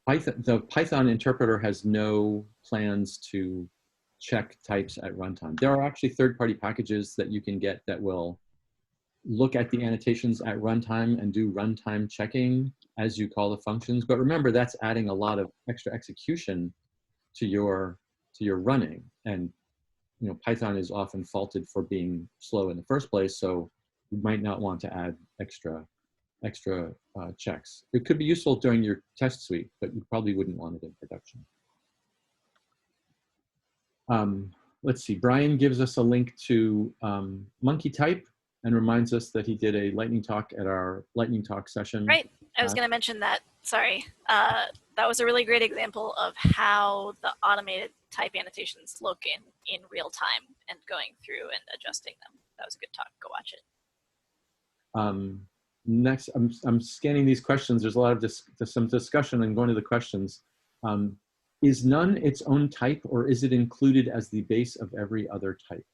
Python interpreter has no plans to check types at runtime. There are actually third-party packages that you can get that will look at the annotations at runtime and do runtime checking as you call the functions. But remember, that's adding a lot of extra execution to your running. And Python is often faulted for being slow in the first place, so you might not want to add extra checks. It could be useful during your test suite, but you probably wouldn't want it in production. Let's see, Brian gives us a link to monkey type and reminds us that he did a lightning talk at our lightning talk session. Right. I was going to mention that. Sorry. That was a really great example of how the automated type annotations look in real time and going through and adjusting them. That was a good talk. Go watch it. Next, I'm scanning these questions. There's a lot of some discussion and going to the questions. Is none its own type, or is it included as the base of every other type?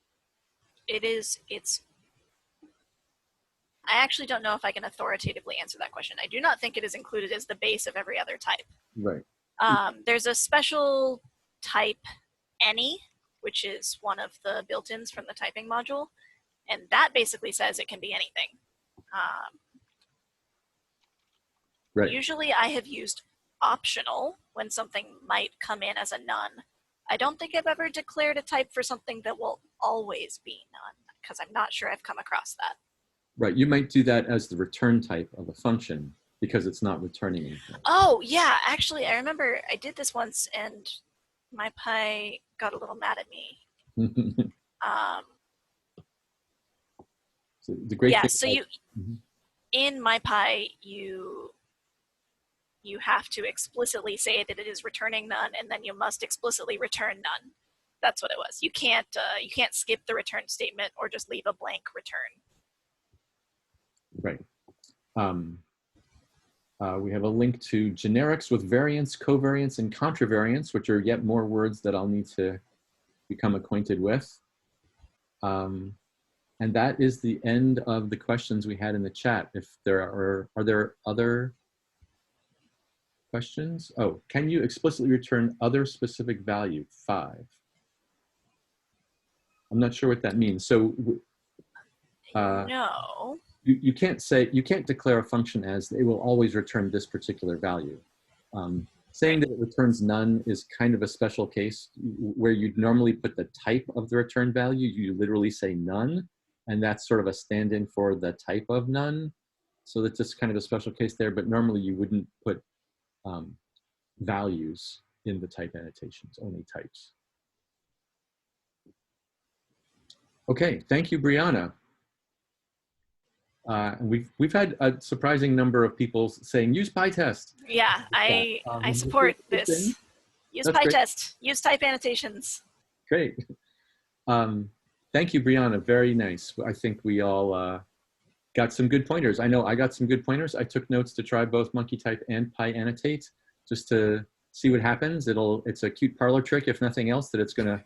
I actually don't know if I can authoritatively answer that question. I do not think it is included as the base of every other type. Right. There's a special type, any, which is one of the built-ins from the typing module, and that basically says it can be anything. Right. Usually I have used optional when something might come in as a none. I don't think I've ever declared a type for something that will always be none, because I'm not sure I've come across that. Right. You might do that as the return type of a function because it's not returning anything. Oh, yeah. Actually, I remember I did this once and MyPy got a little mad at me. So the great thing so in MyPy, you have to explicitly say that it is returning none, and then you must explicitly return none. That's what it was. You can't skip the return statement or just leave a blank return. Right. We have a link to generics with variants, covariants, and contravariants, which are yet more words that I'll need to become acquainted with. And that is the end of the questions we had in the chat. If there are there other questions? Oh, can you explicitly return other specific value? 5. I'm not sure what that means. So No. You can't declare a function as it will always return this particular value. Saying that it returns none is kind of a special case where you'd normally put the type of the return value. You literally say none, and that's sort of a stand-in for the type of none. So that's just kind of a special case there, but normally you wouldn't put values in the type annotations, only types. Okay, thank you, Brianna. We've had a surprising number of people saying use PyTest. Yeah, I support this. Use PyTest. Use type annotations. Great. Thank you, Brianna. Very nice. I think we all got some good pointers. I know I got some good pointers. I took notes to try both MonkeyType and PyAnnotate just to see what happens. It's a cute parlor trick, if nothing else, that it's going to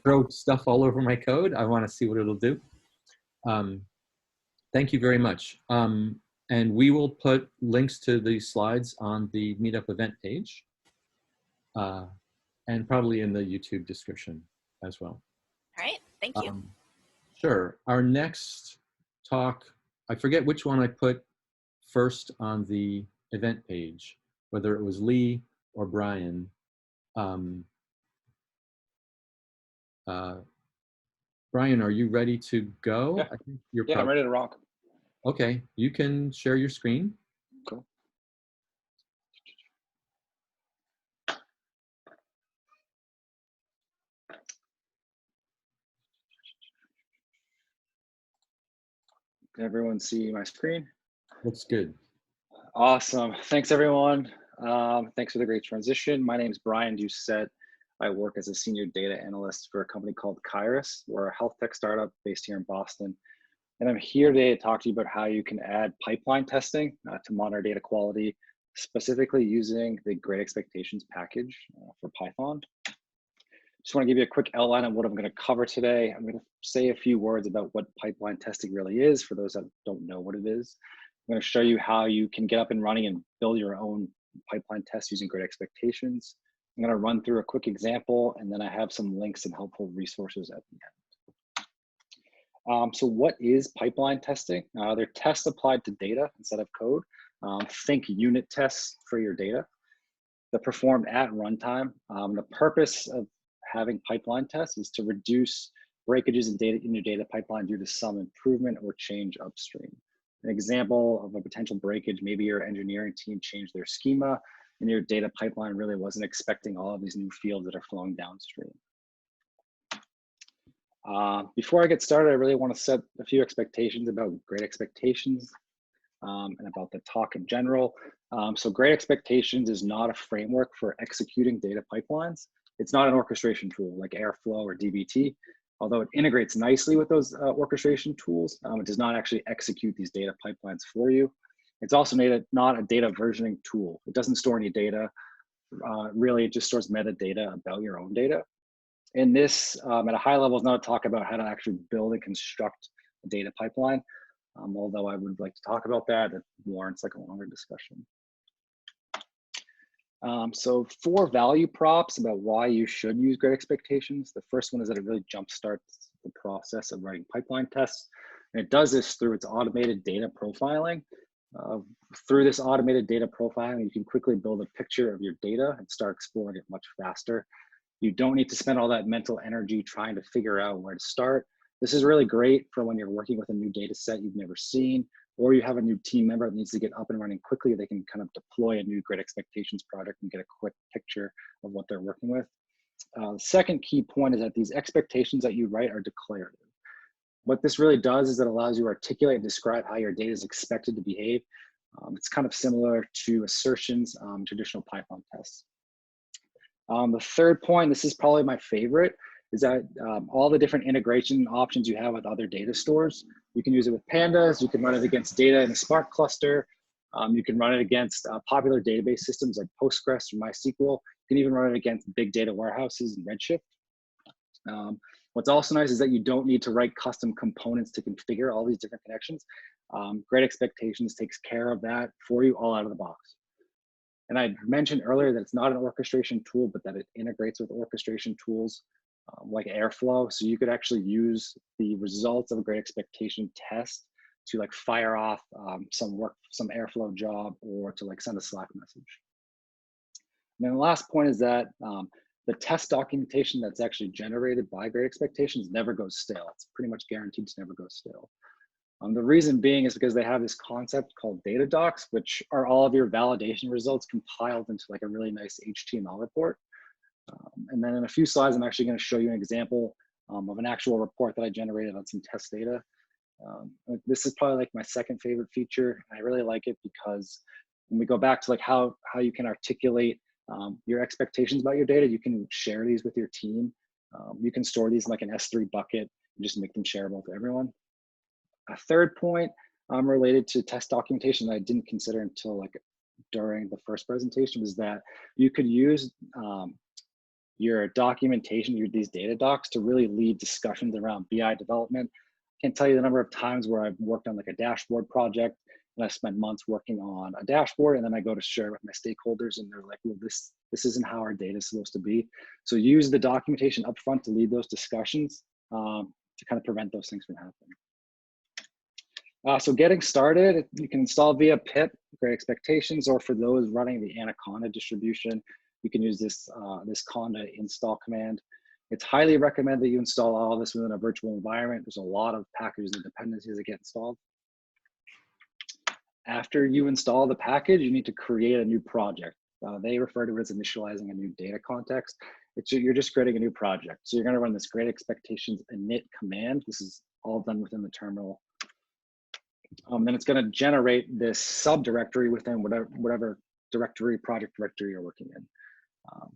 throw stuff all over my code. I want to see what it'll do. Thank you very much. And we will put links to these slides on the Meetup event page and probably in the YouTube description as well. All right, thank you. Sure. Our next talk, I forget which one I put first on the event page, whether it was Lee or Brian. Brian, are you ready to go? Yeah, I think you're I'm ready to rock. Okay, you can share your screen. Cool. Can everyone see my screen? Looks good. Awesome. Thanks, everyone. Thanks for the great transition. My name is Brian Doucette. I work as a senior data analyst for a company called Kairos. We're a health tech startup based here in Boston. And I'm here today to talk to you about how you can add pipeline testing to monitor data quality, specifically using the Great Expectations package for Python. Just want to give you a quick outline on what I'm going to cover today. I'm going to say a few words about what pipeline testing really is for those that don't know what it is. I'm going to show you how you can get up and running and build your own pipeline test using Great Expectations. I'm going to run through a quick example, and then I have some links and helpful resources at the end. So what is pipeline testing? They're tests applied to data instead of code. Think unit tests for your data. They're performed at runtime. The purpose of having pipeline tests is to reduce breakages in your data pipeline due to some improvement or change upstream. An example of a potential breakage, maybe your engineering team changed their schema and your data pipeline really wasn't expecting all of these new fields that are flowing downstream. Before I get started, I really want to set a few expectations about Great Expectations and about the talk in general. So Great Expectations is not a framework for executing data pipelines. It's not an orchestration tool like Airflow or dbt. Although it integrates nicely with those orchestration tools, it does not actually execute these data pipelines for you. It's also not a data versioning tool. It doesn't store any data. Really, it just stores metadata about your own data. And this, at a high level, is not a talk about how to actually build and construct a data pipeline. Although I would like to talk about that, it warrants like a longer discussion. So 4 value props about why you should use Great Expectations. The first one is that it really jumpstarts the process of writing pipeline tests. And it does this through its automated data profiling. Through this automated data profiling, you can quickly build a picture of your data and start exploring it much faster. You don't need to spend all that mental energy trying to figure out where to start. This is really great for when you're working with a new data set you've never seen, or you have a new team member that needs to get up and running quickly. They can kind of deploy a new Great Expectations project and get a quick picture of what they're working with. The second key point is that these expectations that you write are declarative. What this really does is it allows you to articulate and describe how your data is expected to behave. It's kind of similar to assertions, traditional Python tests. The third point, this is probably my favorite, is that all the different integration options you have with other data stores, you can use it with pandas, you can run it against data in a Spark cluster, you can run it against popular database systems like Postgres or MySQL, you can even run it against big data warehouses and Redshift. What's also nice is that you don't need to write custom components to configure all these different connections. Great Expectations takes care of that for you all out of the box. And I mentioned earlier that it's not an orchestration tool, but that it integrates with orchestration tools like Airflow. So you could actually use the results of a Great Expectation test to like fire off some Airflow job or to like send a Slack message. And then the last point is that the test documentation that's actually generated by Great Expectations never goes stale. It's pretty much guaranteed to never go stale. The reason being is because they have this concept called data docs, which are all of your validation results compiled into like a really nice HTML report. And then in a few slides, I'm actually going to show you an example of an actual report that I generated on some test data. This is probably like my second favorite feature. I really like it because when we go back to like how you can articulate your expectations about your data, you can share these with your team. You can store these in like an S3 bucket and just make them shareable to everyone. A third point related to test documentation that I didn't consider until like during the first presentation was that you could use your documentation, these data docs, to really lead discussions around BI development. I can't tell you the number of times where I've worked on like a dashboard project and I spent months working on a dashboard, and then I go to share it with my stakeholders and they're like, well, this isn't how our data is supposed to be. So use the documentation upfront to lead those discussions to kind of prevent those things from happening. So getting started, you can install via pip, Great Expectations, or for those running the Anaconda distribution, you can use this conda install command. It's highly recommended that you install all of this within a virtual environment. There's a lot of packages and dependencies that get installed. After you install the package, you need to create a new project. They refer to it as initializing a new data context. You're just creating a new project. So you're going to run this Great Expectations init command. This is all done within the terminal. Then it's going to generate this subdirectory within whatever project directory you're working in.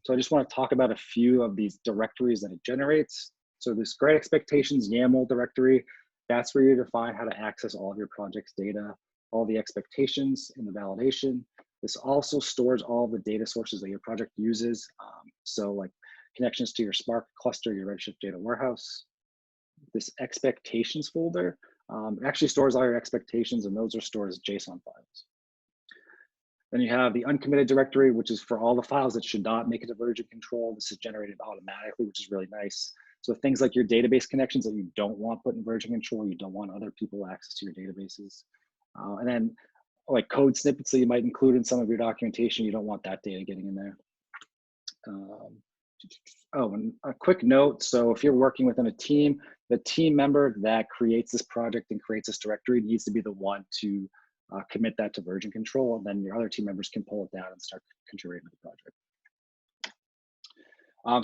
So I just want to talk about a few of these directories that it generates. So this Great Expectations YAML directory, that's where you define how to access all of your project's data, all the expectations in the validation. This also stores all of the data sources that your project uses. So like connections to your Spark cluster, your Redshift data warehouse. This expectations folder actually stores all your expectations, and those are stored as JSON files. Then you have the uncommitted directory, which is for all the files that should not make it to version control. This is generated automatically, which is really nice. So things like your database connections that you don't want put in version control, you don't want other people access to your databases. And then like code snippets that you might include in some of your documentation, you don't want that data getting in there. Oh, and a quick note. So if you're working within a team, the team member that creates this project and creates this directory needs to be the one to commit that to version control, and then your other team members can pull it down and start contributing to the project.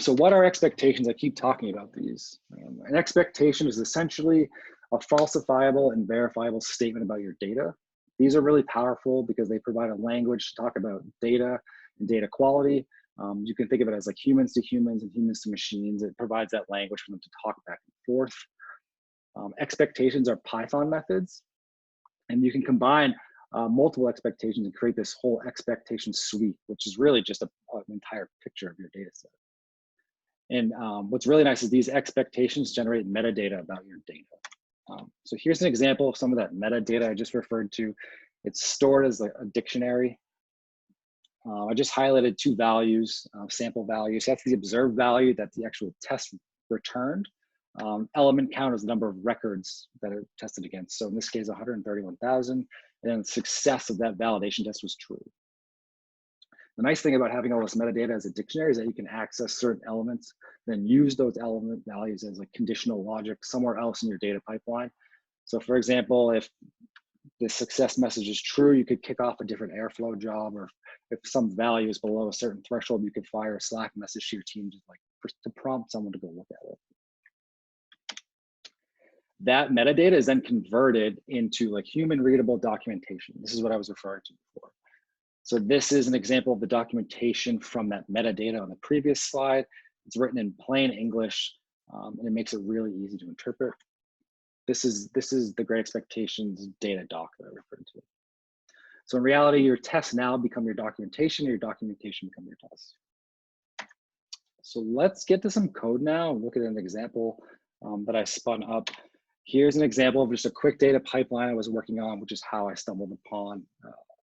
So what are expectations? I keep talking about these. An expectation is essentially a falsifiable and verifiable statement about your data. These are really powerful because they provide a language to talk about data and data quality. You can think of it as like humans to humans and humans to machines. It provides that language for them to talk back and forth. Expectations are Python methods, and you can combine multiple expectations and create this whole expectation suite, which is really just an entire picture of your data set. And what's really nice is these expectations generate metadata about your data. So here's an example of some of that metadata I just referred to. It's stored as a dictionary. I just highlighted two values, sample values. So that's the observed value that the actual test returned. Element count is the number of records that are tested against. So in this case, 131,000, and the success of that validation test was true. The nice thing about having all this metadata as a dictionary is that you can access certain elements, then use those element values as like conditional logic somewhere else in your data pipeline. So for example, if the success message is true, you could kick off a different Airflow job, or if some value is below a certain threshold, you could fire a Slack message to your team to prompt someone to go look at it. That metadata is then converted into like human readable documentation. This is what I was referring to before. So this is an example of the documentation from that metadata on the previous slide. It's written in plain English, and it makes it really easy to interpret. This is the Great Expectations data doc that I referred to. So in reality, your tests now become your documentation, your documentation become your tests. So let's get to some code now and look at an example that I spun up. Here's an example of just a quick data pipeline I was working on, which is how I stumbled upon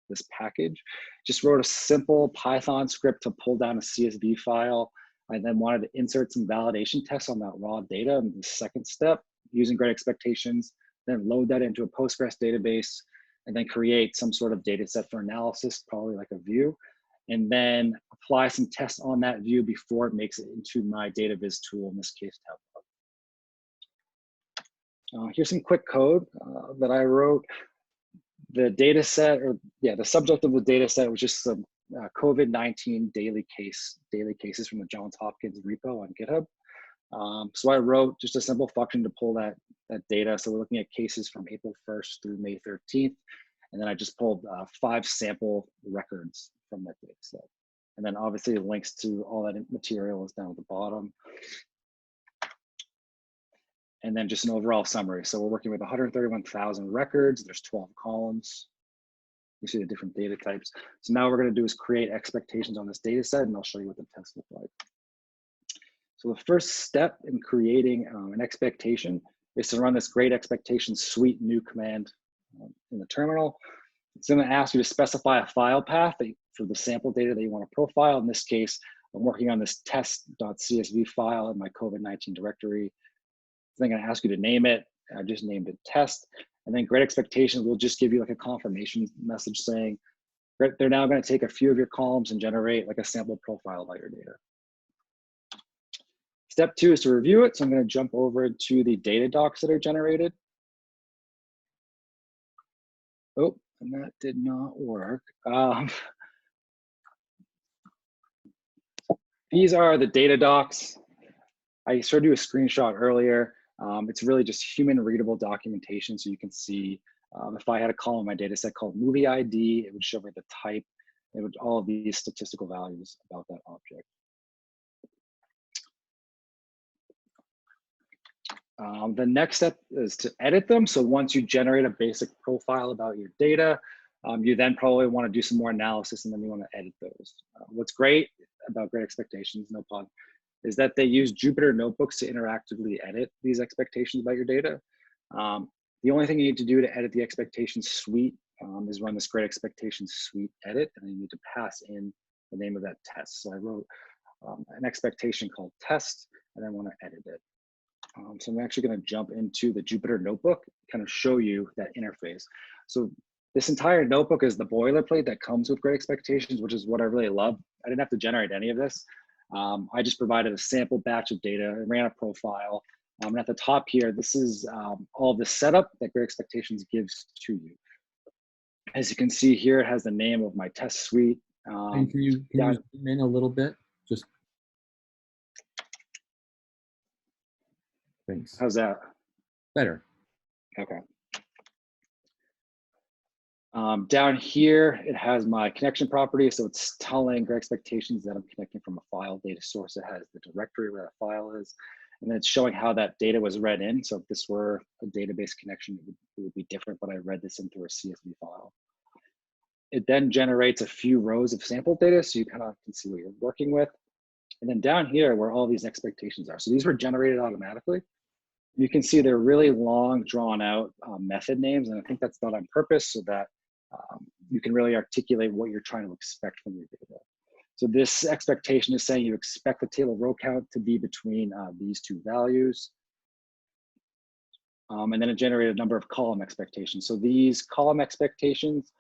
this package. Just wrote a simple Python script to pull down a CSV file. I then wanted to insert some validation tests on that raw data in the second step using Great Expectations, then load that into a Postgres database, and then create some sort of data set for analysis, probably like a view, and then apply some tests on that view before it makes it into my data viz tool, in this case, Tableau. Here's some quick code that I wrote. The data set, the subject of the data set was just some COVID-19 daily cases from the Johns Hopkins repo on GitHub. So I wrote just a simple function to pull that data. So we're looking at cases from April 1st through May 13th. And then I just pulled 5 sample records from that data set. And then obviously the links to all that material is down at the bottom. And then just an overall summary. So we're working with 131,000 records. There's 12 columns. You see the different data types. So now what we're going to do is create expectations on this data set, and I'll show you what the tests look like. So the first step in creating an expectation is to run this Great Expectations suite new command in the terminal. It's going to ask you to specify a file path for the sample data that you want to profile. In this case, I'm working on this test.csv file in my COVID-19 directory. I'm going to ask you to name it. I just named it test. And then Great Expectations will just give you like a confirmation message saying they're now going to take a few of your columns and generate like a sample profile about your data. Step 2 is to review it. So I'm going to jump over to the data docs that are generated. Oh, and that did not work. These are the data docs. I showed you a screenshot earlier. It's really just human readable documentation. So you can see if I had a column in my data set called movie ID, it would show me the type. It would all of these statistical values about that object. The next step is to edit them. So once you generate a basic profile about your data, you then probably want to do some more analysis, and then you want to edit those. What's great about Great Expectations, no pun, is that they use Jupyter notebooks to interactively edit these expectations about your data. The only thing you need to do to edit the expectations suite is run this Great Expectations suite edit, and then you need to pass in the name of that test. So I wrote an expectation called test, and I want to edit it. So I'm actually going to jump into the Jupyter notebook, kind of show you that interface. So this entire notebook is the boilerplate that comes with Great Expectations, which is what I really love. I didn't have to generate any of this. I just provided a sample batch of data and ran a profile. And at the top here, this is all the setup that Great Expectations gives to you. As you can see here, it has the name of my test suite. And can you zoom in a little bit? Just Thanks. How's that? Better. Okay. Down here, it has my connection property. So it's telling Great Expectations that I'm connecting from a file data source. It has the directory where that file is. And then it's showing how that data was read in. So if this were a database connection, it would be different, but I read this in through a CSV file. It then generates a few rows of sample data, so you kind of can see what you're working with. And then down here, where all these expectations are. So these were generated automatically. You can see they're really long, drawn out method names. And I think that's done on purpose so that you can really articulate what you're trying to expect from your data. So this expectation is saying you expect the table row count to be between these two values. And then it generated a number of column expectations. So these column expectations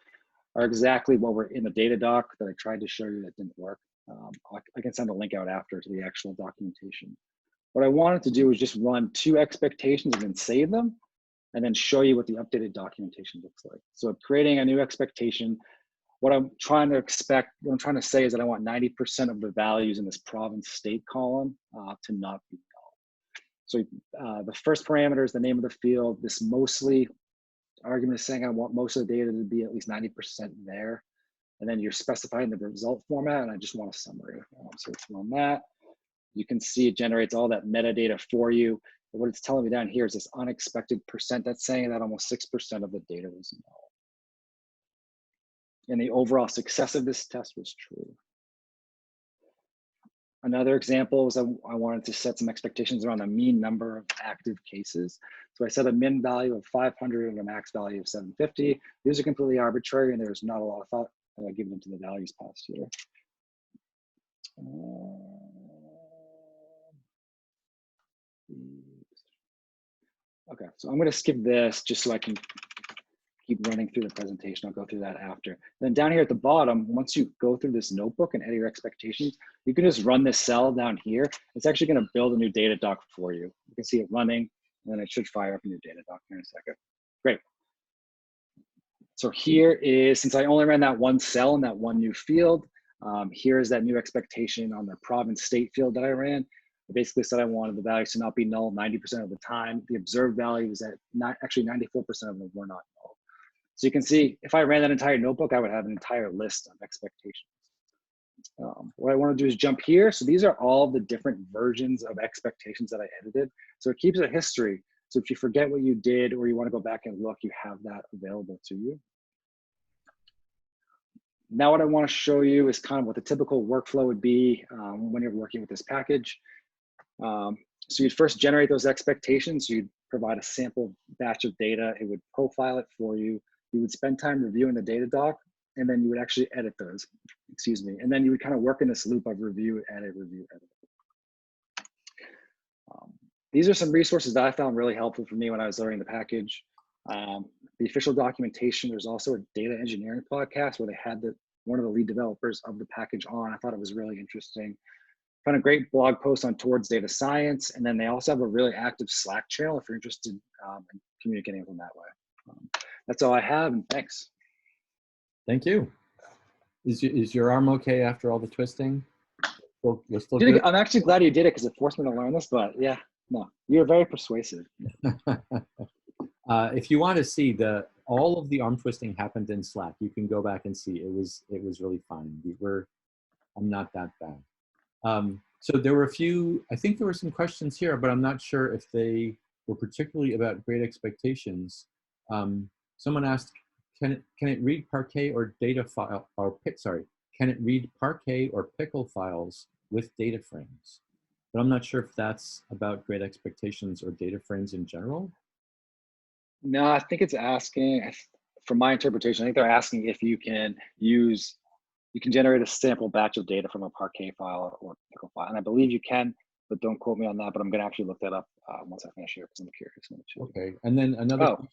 are exactly what were in the data doc that I tried to show you that didn't work. I can send a link out after to the actual documentation. What I wanted to do was just run 2 expectations and then save them, and then show you what the updated documentation looks like. So creating a new expectation, what I'm trying to say is that I want 90% of the values in this province state column to not be null. So the first parameter is the name of the field. This mostly argument is saying I want most of the data to be at least 90% there. And then you're specifying the result format, and I just want a summary. So let's run that. You can see it generates all that metadata for you. But what it's telling me down here is this unexpected percent that's saying that almost 6% of the data was null. And the overall success of this test was true. Another example is I wanted to set some expectations around the mean number of active cases. So I set a min value of 500 and a max value of 750. These are completely arbitrary, and there's not a lot of thought given into the values passed here. Okay, so I'm going to skip this just so I can keep running through the presentation. I'll go through that after. Then down here at the bottom, once you go through this notebook and edit your expectations, you can just run this cell down here. It's actually going to build a new data doc for you. You can see it running, and then it should fire up a new data doc in a second. Great. So here is, since I only ran that one cell in that one new field, here is that new expectation on the province state field that I ran. I basically said I wanted the values to not be null 90% of the time. The observed value is that actually 94% of them were not null. So you can see if I ran that entire notebook, I would have an entire list of expectations. What I want to do is jump here. So these are all the different versions of expectations that I edited. So it keeps a history. So if you forget what you did or you want to go back and look, you have that available to you. Now what I want to show you is kind of what the typical workflow would be when you're working with this package. So you'd first generate those expectations. You'd provide a sample batch of data. It would profile it for you. You would spend time reviewing the data doc, and then you would actually edit those, excuse me. And then you would kind of work in this loop of review, edit, review, edit. These are some resources that I found really helpful for me when I was learning the package. The official documentation, there's also a data engineering podcast where they had one of the lead developers of the package on. I thought it was really interesting. Found a great blog post on Towards Data Science, and then they also have a really active Slack channel if you're interested in communicating with them that way. That's all I have, and thanks. Thank you. Is your arm okay after all the twisting? You're still good? I'm actually glad you did it because it forced me to learn this, but yeah, no, you're very persuasive. If you want to see all of the arm twisting happened in Slack, you can go back and see. It was really fun. I'm not that bad. So there were I think there were some questions here, but I'm not sure if they were particularly about Great Expectations. Someone asked, can it read Parquet or data file, or can it read Parquet or pickle files with data frames? But I'm not sure if that's about Great Expectations or data frames in general. No, I think it's asking, from my interpretation, I think they're asking if you can generate a sample batch of data from a Parquet file or pickle file. And I believe you can, but don't quote me on that, but I'm going to actually look that up once I finish here because I'm curious. Okay, and then another. Oh,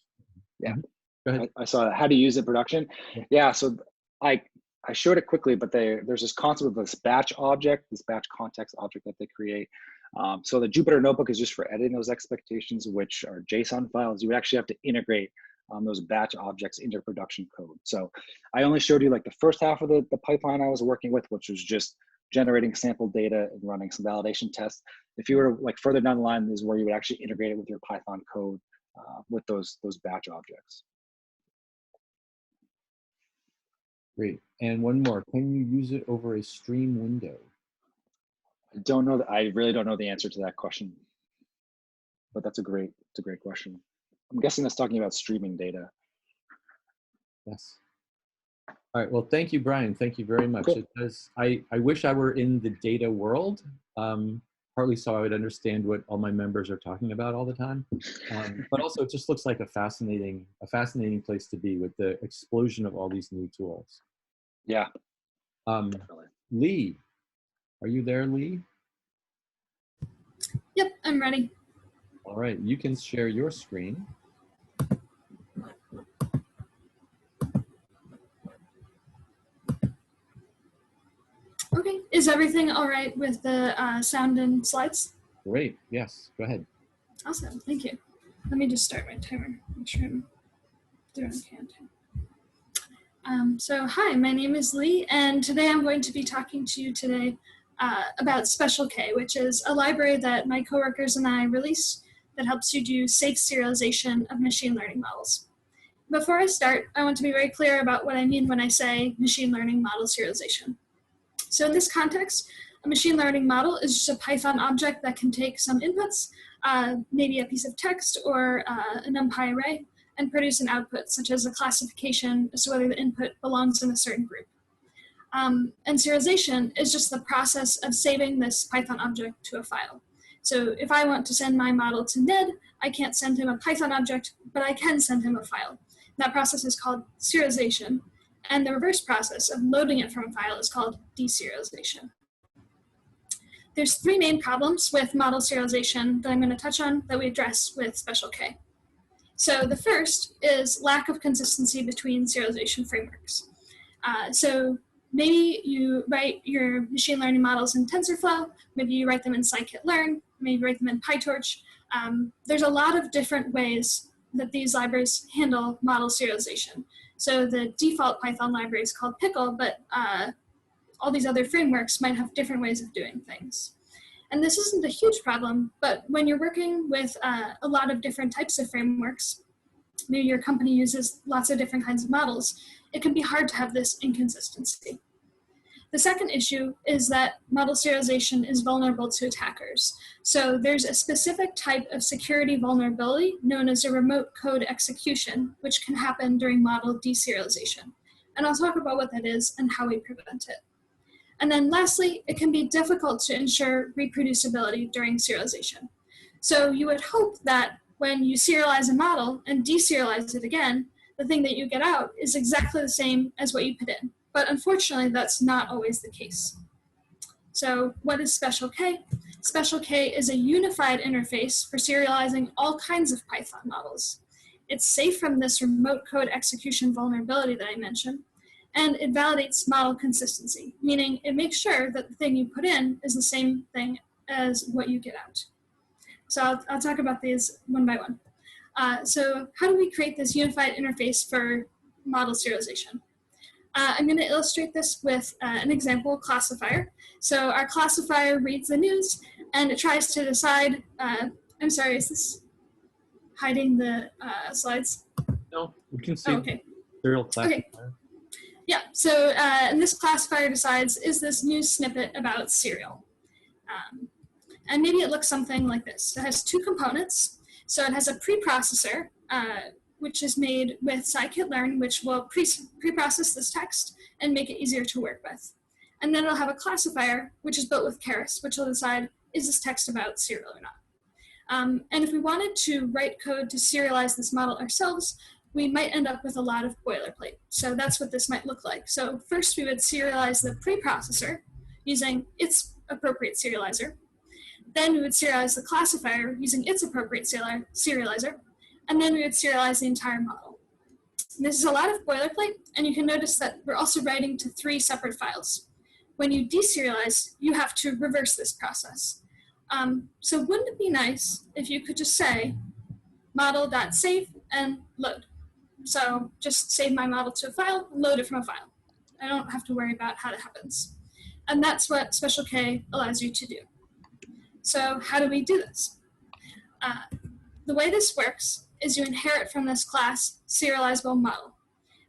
yeah. Mm-hmm. Go ahead. I saw how to use it in production. Yeah, so I showed it quickly, but there's this concept of this batch object, this batch context object that they create. So the Jupyter Notebook is just for editing those expectations, which are JSON files. You would actually have to integrate those batch objects into production code. So I only showed you like the first half of the pipeline I was working with, which was just generating sample data and running some validation tests. If you were to, like, further down the line, this is where you would actually integrate it with your Python code with those batch objects. Great. And one more, can you use it over a stream window? I don't know. I really don't know the answer to that question, but it's a great question. I'm guessing that's talking about streaming data. Yes. All right. Well, thank you, Brian. Thank you very much. Cool. It does, I wish I were in the data world, partly so I would understand what all my members are talking about all the time. But also it just looks like a fascinating place to be with the explosion of all these new tools. Yeah. Definitely. Lee, are you there, Lee? Yep, I'm ready. All right, you can share your screen. Okay, is everything all right with the sound and slides? Great, yes, go ahead. Awesome, thank you. Let me just start my timer. Make sure I'm doing okay on time. So hi, my name is Lee, and today I'm going to be talking to you today about Special K, which is a library that my coworkers and I released that helps you do safe serialization of machine learning models. Before I start, I want to be very clear about what I mean when I say machine learning model serialization. So in this context, a machine learning model is just a Python object that can take some inputs, maybe a piece of text or a NumPy array, and produce an output, such as a classification as to whether the input belongs in a certain group. And serialization is just the process of saving this Python object to a file. So if I want to send my model to Ned, I can't send him a Python object, but I can send him a file. That process is called serialization, and the reverse process of loading it from a file is called deserialization. There's three main problems with model serialization that I'm going to touch on that we address with Special K. So the first is lack of consistency between serialization frameworks. So maybe you write your machine learning models in TensorFlow, maybe you write them in scikit-learn, maybe you write them in PyTorch. There's a lot of different ways that these libraries handle model serialization. So the default Python library is called Pickle, but all these other frameworks might have different ways of doing things. And this isn't a huge problem, but when you're working with a lot of different types of frameworks, maybe your company uses lots of different kinds of models, it can be hard to have this inconsistency. The second issue is that model serialization is vulnerable to attackers. So there's a specific type of security vulnerability known as a remote code execution, which can happen during model deserialization. And I'll talk about what that is and how we prevent it. And then lastly, it can be difficult to ensure reproducibility during serialization. So you would hope that when you serialize a model and deserialize it again, the thing that you get out is exactly the same as what you put in. But unfortunately, that's not always the case. So what is Special K? Special K is a unified interface for serializing all kinds of Python models. It's safe from this remote code execution vulnerability that I mentioned, and it validates model consistency, meaning it makes sure that the thing you put in is the same thing as what you get out. So I'll talk about these one by one. So how do we create this unified interface for model serialization? I'm going to illustrate this with an example classifier. So our classifier reads the news, and it tries to decide, I'm sorry, is this hiding the slides? No, we can see. Oh, okay. Serial classifier. Okay. Yeah, so and this classifier decides, is this news snippet about cereal? And maybe it looks something like this. It has two components. So it has a preprocessor, which is made with scikit-learn, which will pre-process this text and make it easier to work with. And then it'll have a classifier, which is built with Keras, which will decide, is this text about cereal or not? And if we wanted to write code to serialize this model ourselves, we might end up with a lot of boilerplate. So that's what this might look like. So first we would serialize the preprocessor using its appropriate serializer. Then we would serialize the classifier using its appropriate serializer. And then we would serialize the entire model. And this is a lot of boilerplate, and you can notice that we're also writing to 3 separate files. When you deserialize, you have to reverse this process. So wouldn't it be nice if you could just say model.save and load? So just save my model to a file, load it from a file. I don't have to worry about how that happens. And that's what Special K allows you to do. So how do we do this? The way this works is you inherit from this class serializable model.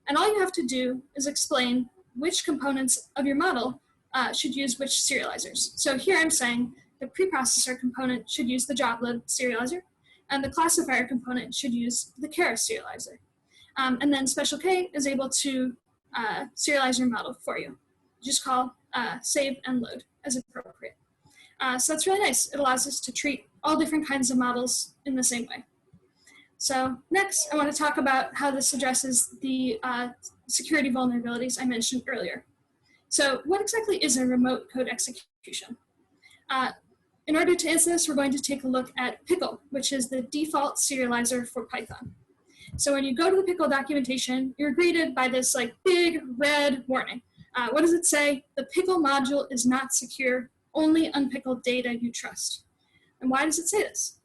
And all you have to do is explain which components of your model should use which serializers. So here I'm saying the preprocessor component should use the job-load serializer, and the classifier component should use the Keras serializer. And then Special K is able to serialize your model for you. Just call save and load as appropriate. So that's really nice. It allows us to treat all different kinds of models in the same way. So next, I want to talk about how this addresses the security vulnerabilities I mentioned earlier. So what exactly is a remote code execution? In order to answer this, we're going to take a look at Pickle, which is the default serializer for Python. So when you go to the Pickle documentation, you're greeted by this like big red warning. What does it say? The Pickle module is not secure, only unpickled data you trust. And why does it say this?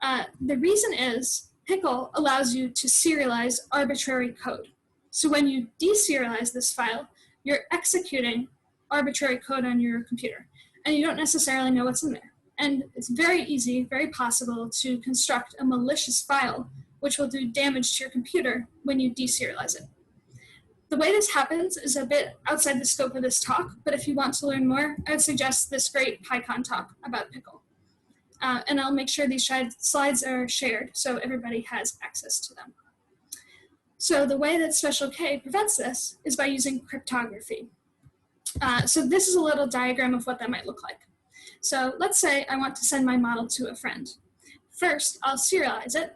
The reason is Pickle allows you to serialize arbitrary code. So when you deserialize this file, you're executing arbitrary code on your computer, and you don't necessarily know what's in there. And it's very easy, very possible to construct a malicious file which will do damage to your computer when you deserialize it. The way this happens is a bit outside the scope of this talk, but if you want to learn more, I would suggest this great PyCon talk about Pickle. And I'll make sure these slides are shared so everybody has access to them. So the way that Special K prevents this is by using cryptography. So this is a little diagram of what that might look like. So let's say I want to send my model to a friend. First, I'll serialize it,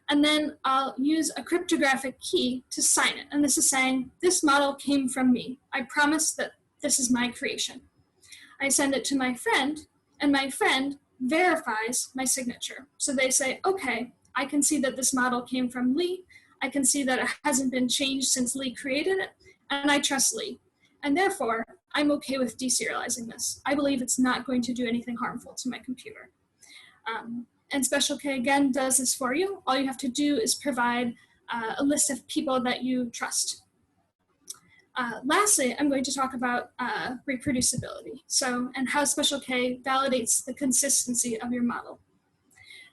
and then I'll use a cryptographic key to sign it. And this is saying, this model came from me. I promise that this is my creation. I send it to my friend, and my friend verifies my signature. So they say, okay, I can see that this model came from Lee. I can see that it hasn't been changed since Lee created it, and I trust Lee. And therefore, I'm okay with deserializing this. I believe it's not going to do anything harmful to my computer. And Special K, again, does this for you. All you have to do is provide a list of people that you trust. Lastly, I'm going to talk about reproducibility, and how Special K validates the consistency of your model.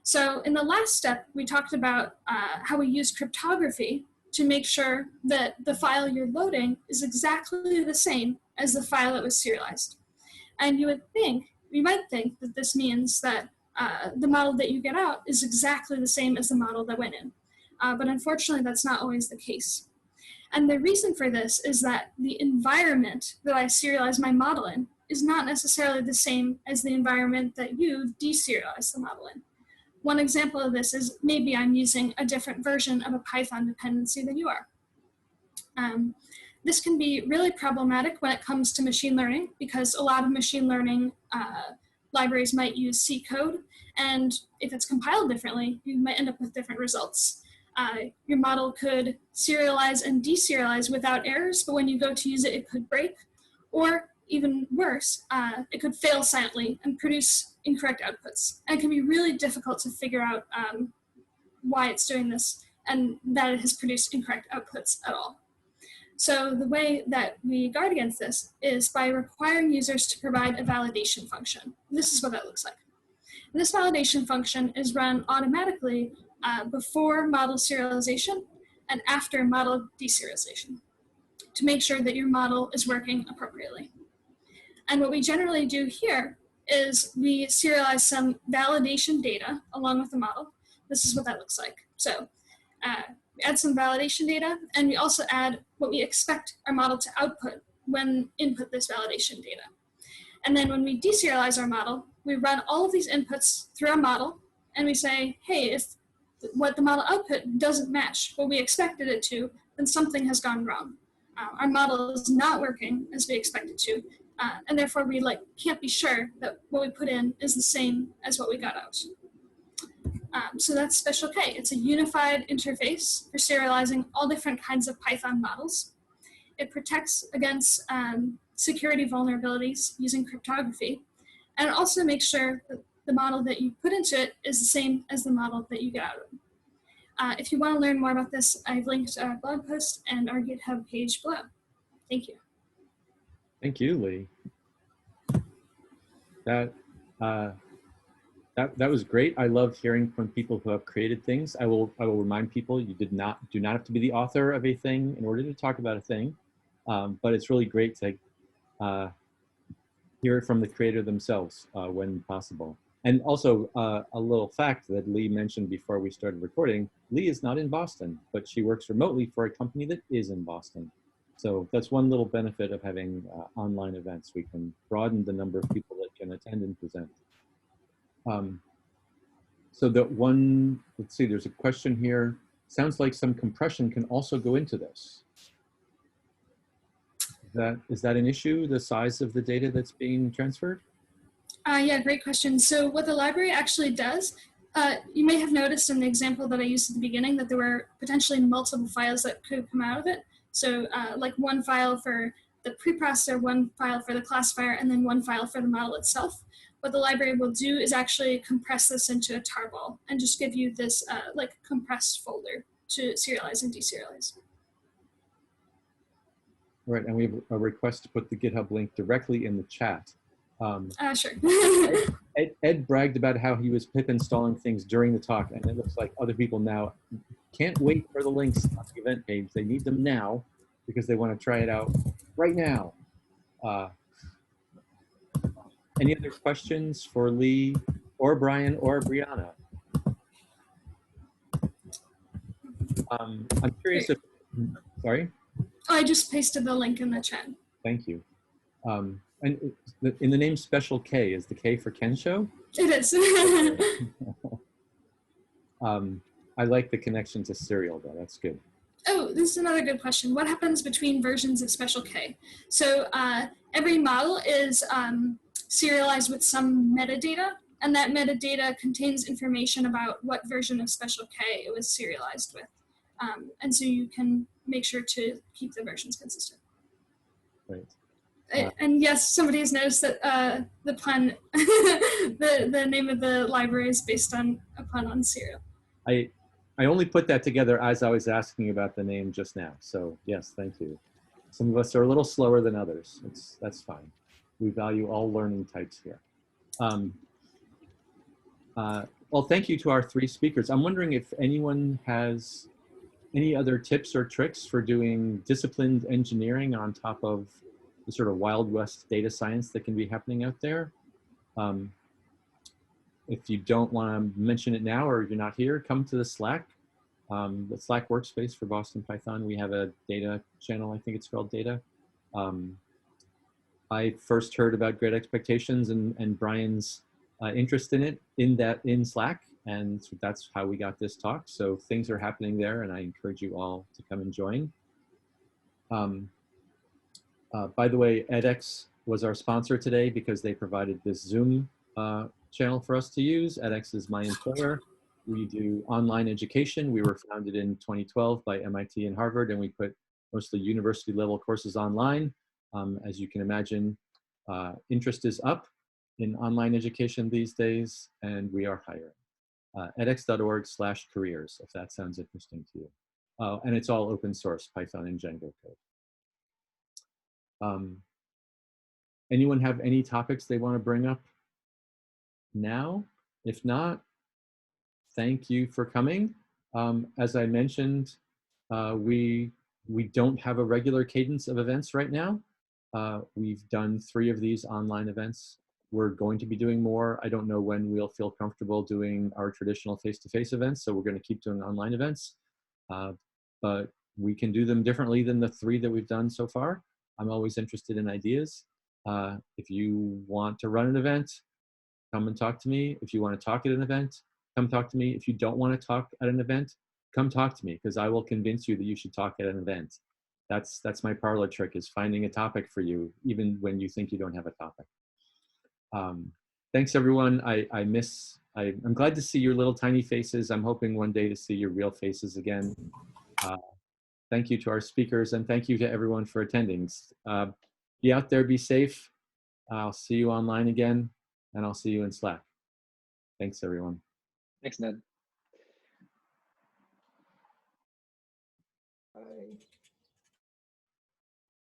So in the last step, we talked about how we use cryptography to make sure that the file you're loading is exactly the same as the file that was serialized. And you might think that this means that the model that you get out is exactly the same as the model that went in. But unfortunately, that's not always the case. And the reason for this is that the environment that I serialize my model in is not necessarily the same as the environment that you deserialize the model in. One example of this is maybe I'm using a different version of a Python dependency than you are. This can be really problematic when it comes to machine learning, because a lot of machine learning libraries might use C code, and if it's compiled differently, you might end up with different results. Your model could serialize and deserialize without errors, but when you go to use it, it could break, or even worse, it could fail silently and produce incorrect outputs. And it can be really difficult to figure out why it's doing this and that it has produced incorrect outputs at all. So the way that we guard against this is by requiring users to provide a validation function. This is what that looks like. And this validation function is run automatically before model serialization and after model deserialization to make sure that your model is working appropriately. And what we generally do here is we serialize some validation data along with the model. This is what that looks like. So we add some validation data, and we also add what we expect our model to output when input this validation data. And then when we deserialize our model, we run all of these inputs through our model, and we say, hey, if what the model output doesn't match what we expected it to, then something has gone wrong. Our model is not working as we expect it to, and therefore we can't be sure that what we put in is the same as what we got out. So that's Special K. It's a unified interface for serializing all different kinds of Python models. It protects against security vulnerabilities using cryptography, and it also makes sure that the model that you put into it is the same as the model that you get out of it. If you want to learn more about this, I've linked our blog post and our GitHub page below. Thank you. Thank you, Lee. that, that was great. I love hearing from people who have created things. I will remind people you do not have to be the author of a thing in order to talk about a thing, but it's really great to hear it from the creator themselves when possible. And also a little fact that Lee mentioned before we started recording, Lee is not in Boston, but she works remotely for a company that is in Boston. So that's one little benefit of having online events. We can broaden the number of people that can attend and present. So that one, let's see, there's a question here. Sounds like some compression can also go into this. Is that an issue, the size of the data that's being transferred? Yeah, great question. So what the library actually does, you may have noticed in the example that I used at the beginning that there were potentially multiple files that could come out of it. So like one file for the preprocessor, one file for the classifier, and then one file for the model itself. What the library will do is actually compress this into a tarball and just give you this like compressed folder to serialize and deserialize. Right, and we have a request to put the GitHub link directly in the chat. Sure. Ed bragged about how he was pip installing things during the talk, and it looks like other people now can't wait for the links on the event page. They need them now because they want to try it out right now. Any other questions for Lee or Brian or Brianna? I'm curious if, sorry? Oh, I just pasted the link in the chat. Thank you. And in the name Special K, is the K for Kensho? It is. I like the connection to serial though, that's good. Oh, this is another good question. What happens between versions of Special K? So every model is serialized with some metadata, and that metadata contains information about what version of Special K it was serialized with. And so you can make sure to keep the versions consistent. Right. And yes, somebody has noticed that the pun, the name of the library is based on a pun on serial. I only put that together as I was asking about the name just now. So yes, thank you. Some of us are a little slower than others. That's fine. We value all learning types here. Well, thank you to our three speakers. I'm wondering if anyone has any other tips or tricks for doing disciplined engineering on top of the sort of Wild West data science that can be happening out there. If you don't want to mention it now or you're not here, come to the Slack workspace for Boston Python. We have a data channel, I think it's called Data. I first heard about Great Expectations and Brian's interest in it in Slack, and so that's how we got this talk. So things are happening there, and I encourage you all to come and join. By the way, edX was our sponsor today because they provided this Zoom channel for us to use. edX is my employer. We do online education. We were founded in 2012 by MIT and Harvard, and we put mostly university level courses online. As you can imagine, interest is up in online education these days, and we are hiring. edX.org/careers, if that sounds interesting to you. And it's all open source, Python and Django code. Anyone have any topics they want to bring up now? If not, thank you for coming. As I mentioned, we don't have a regular cadence of events right now. We've done 3 of these online events. We're going to be doing more. I don't know when we'll feel comfortable doing our traditional face-to-face events, so we're going to keep doing online events. But we can do them differently than the 3 that we've done so far. I'm always interested in ideas. If you want to run an event, come and talk to me. If you want to talk at an event, come talk to me. If you don't want to talk at an event, come talk to me, because I will convince you that you should talk at an event. That's my parlor trick, is finding a topic for you, even when you think you don't have a topic. Thanks everyone. I'm glad to see your little tiny faces. I'm hoping one day to see your real faces again. Thank you to our speakers, and thank you to everyone for attending. Be out there, be safe. I'll see you online again, and I'll see you in Slack. Thanks everyone. Thanks, Ned. Bye.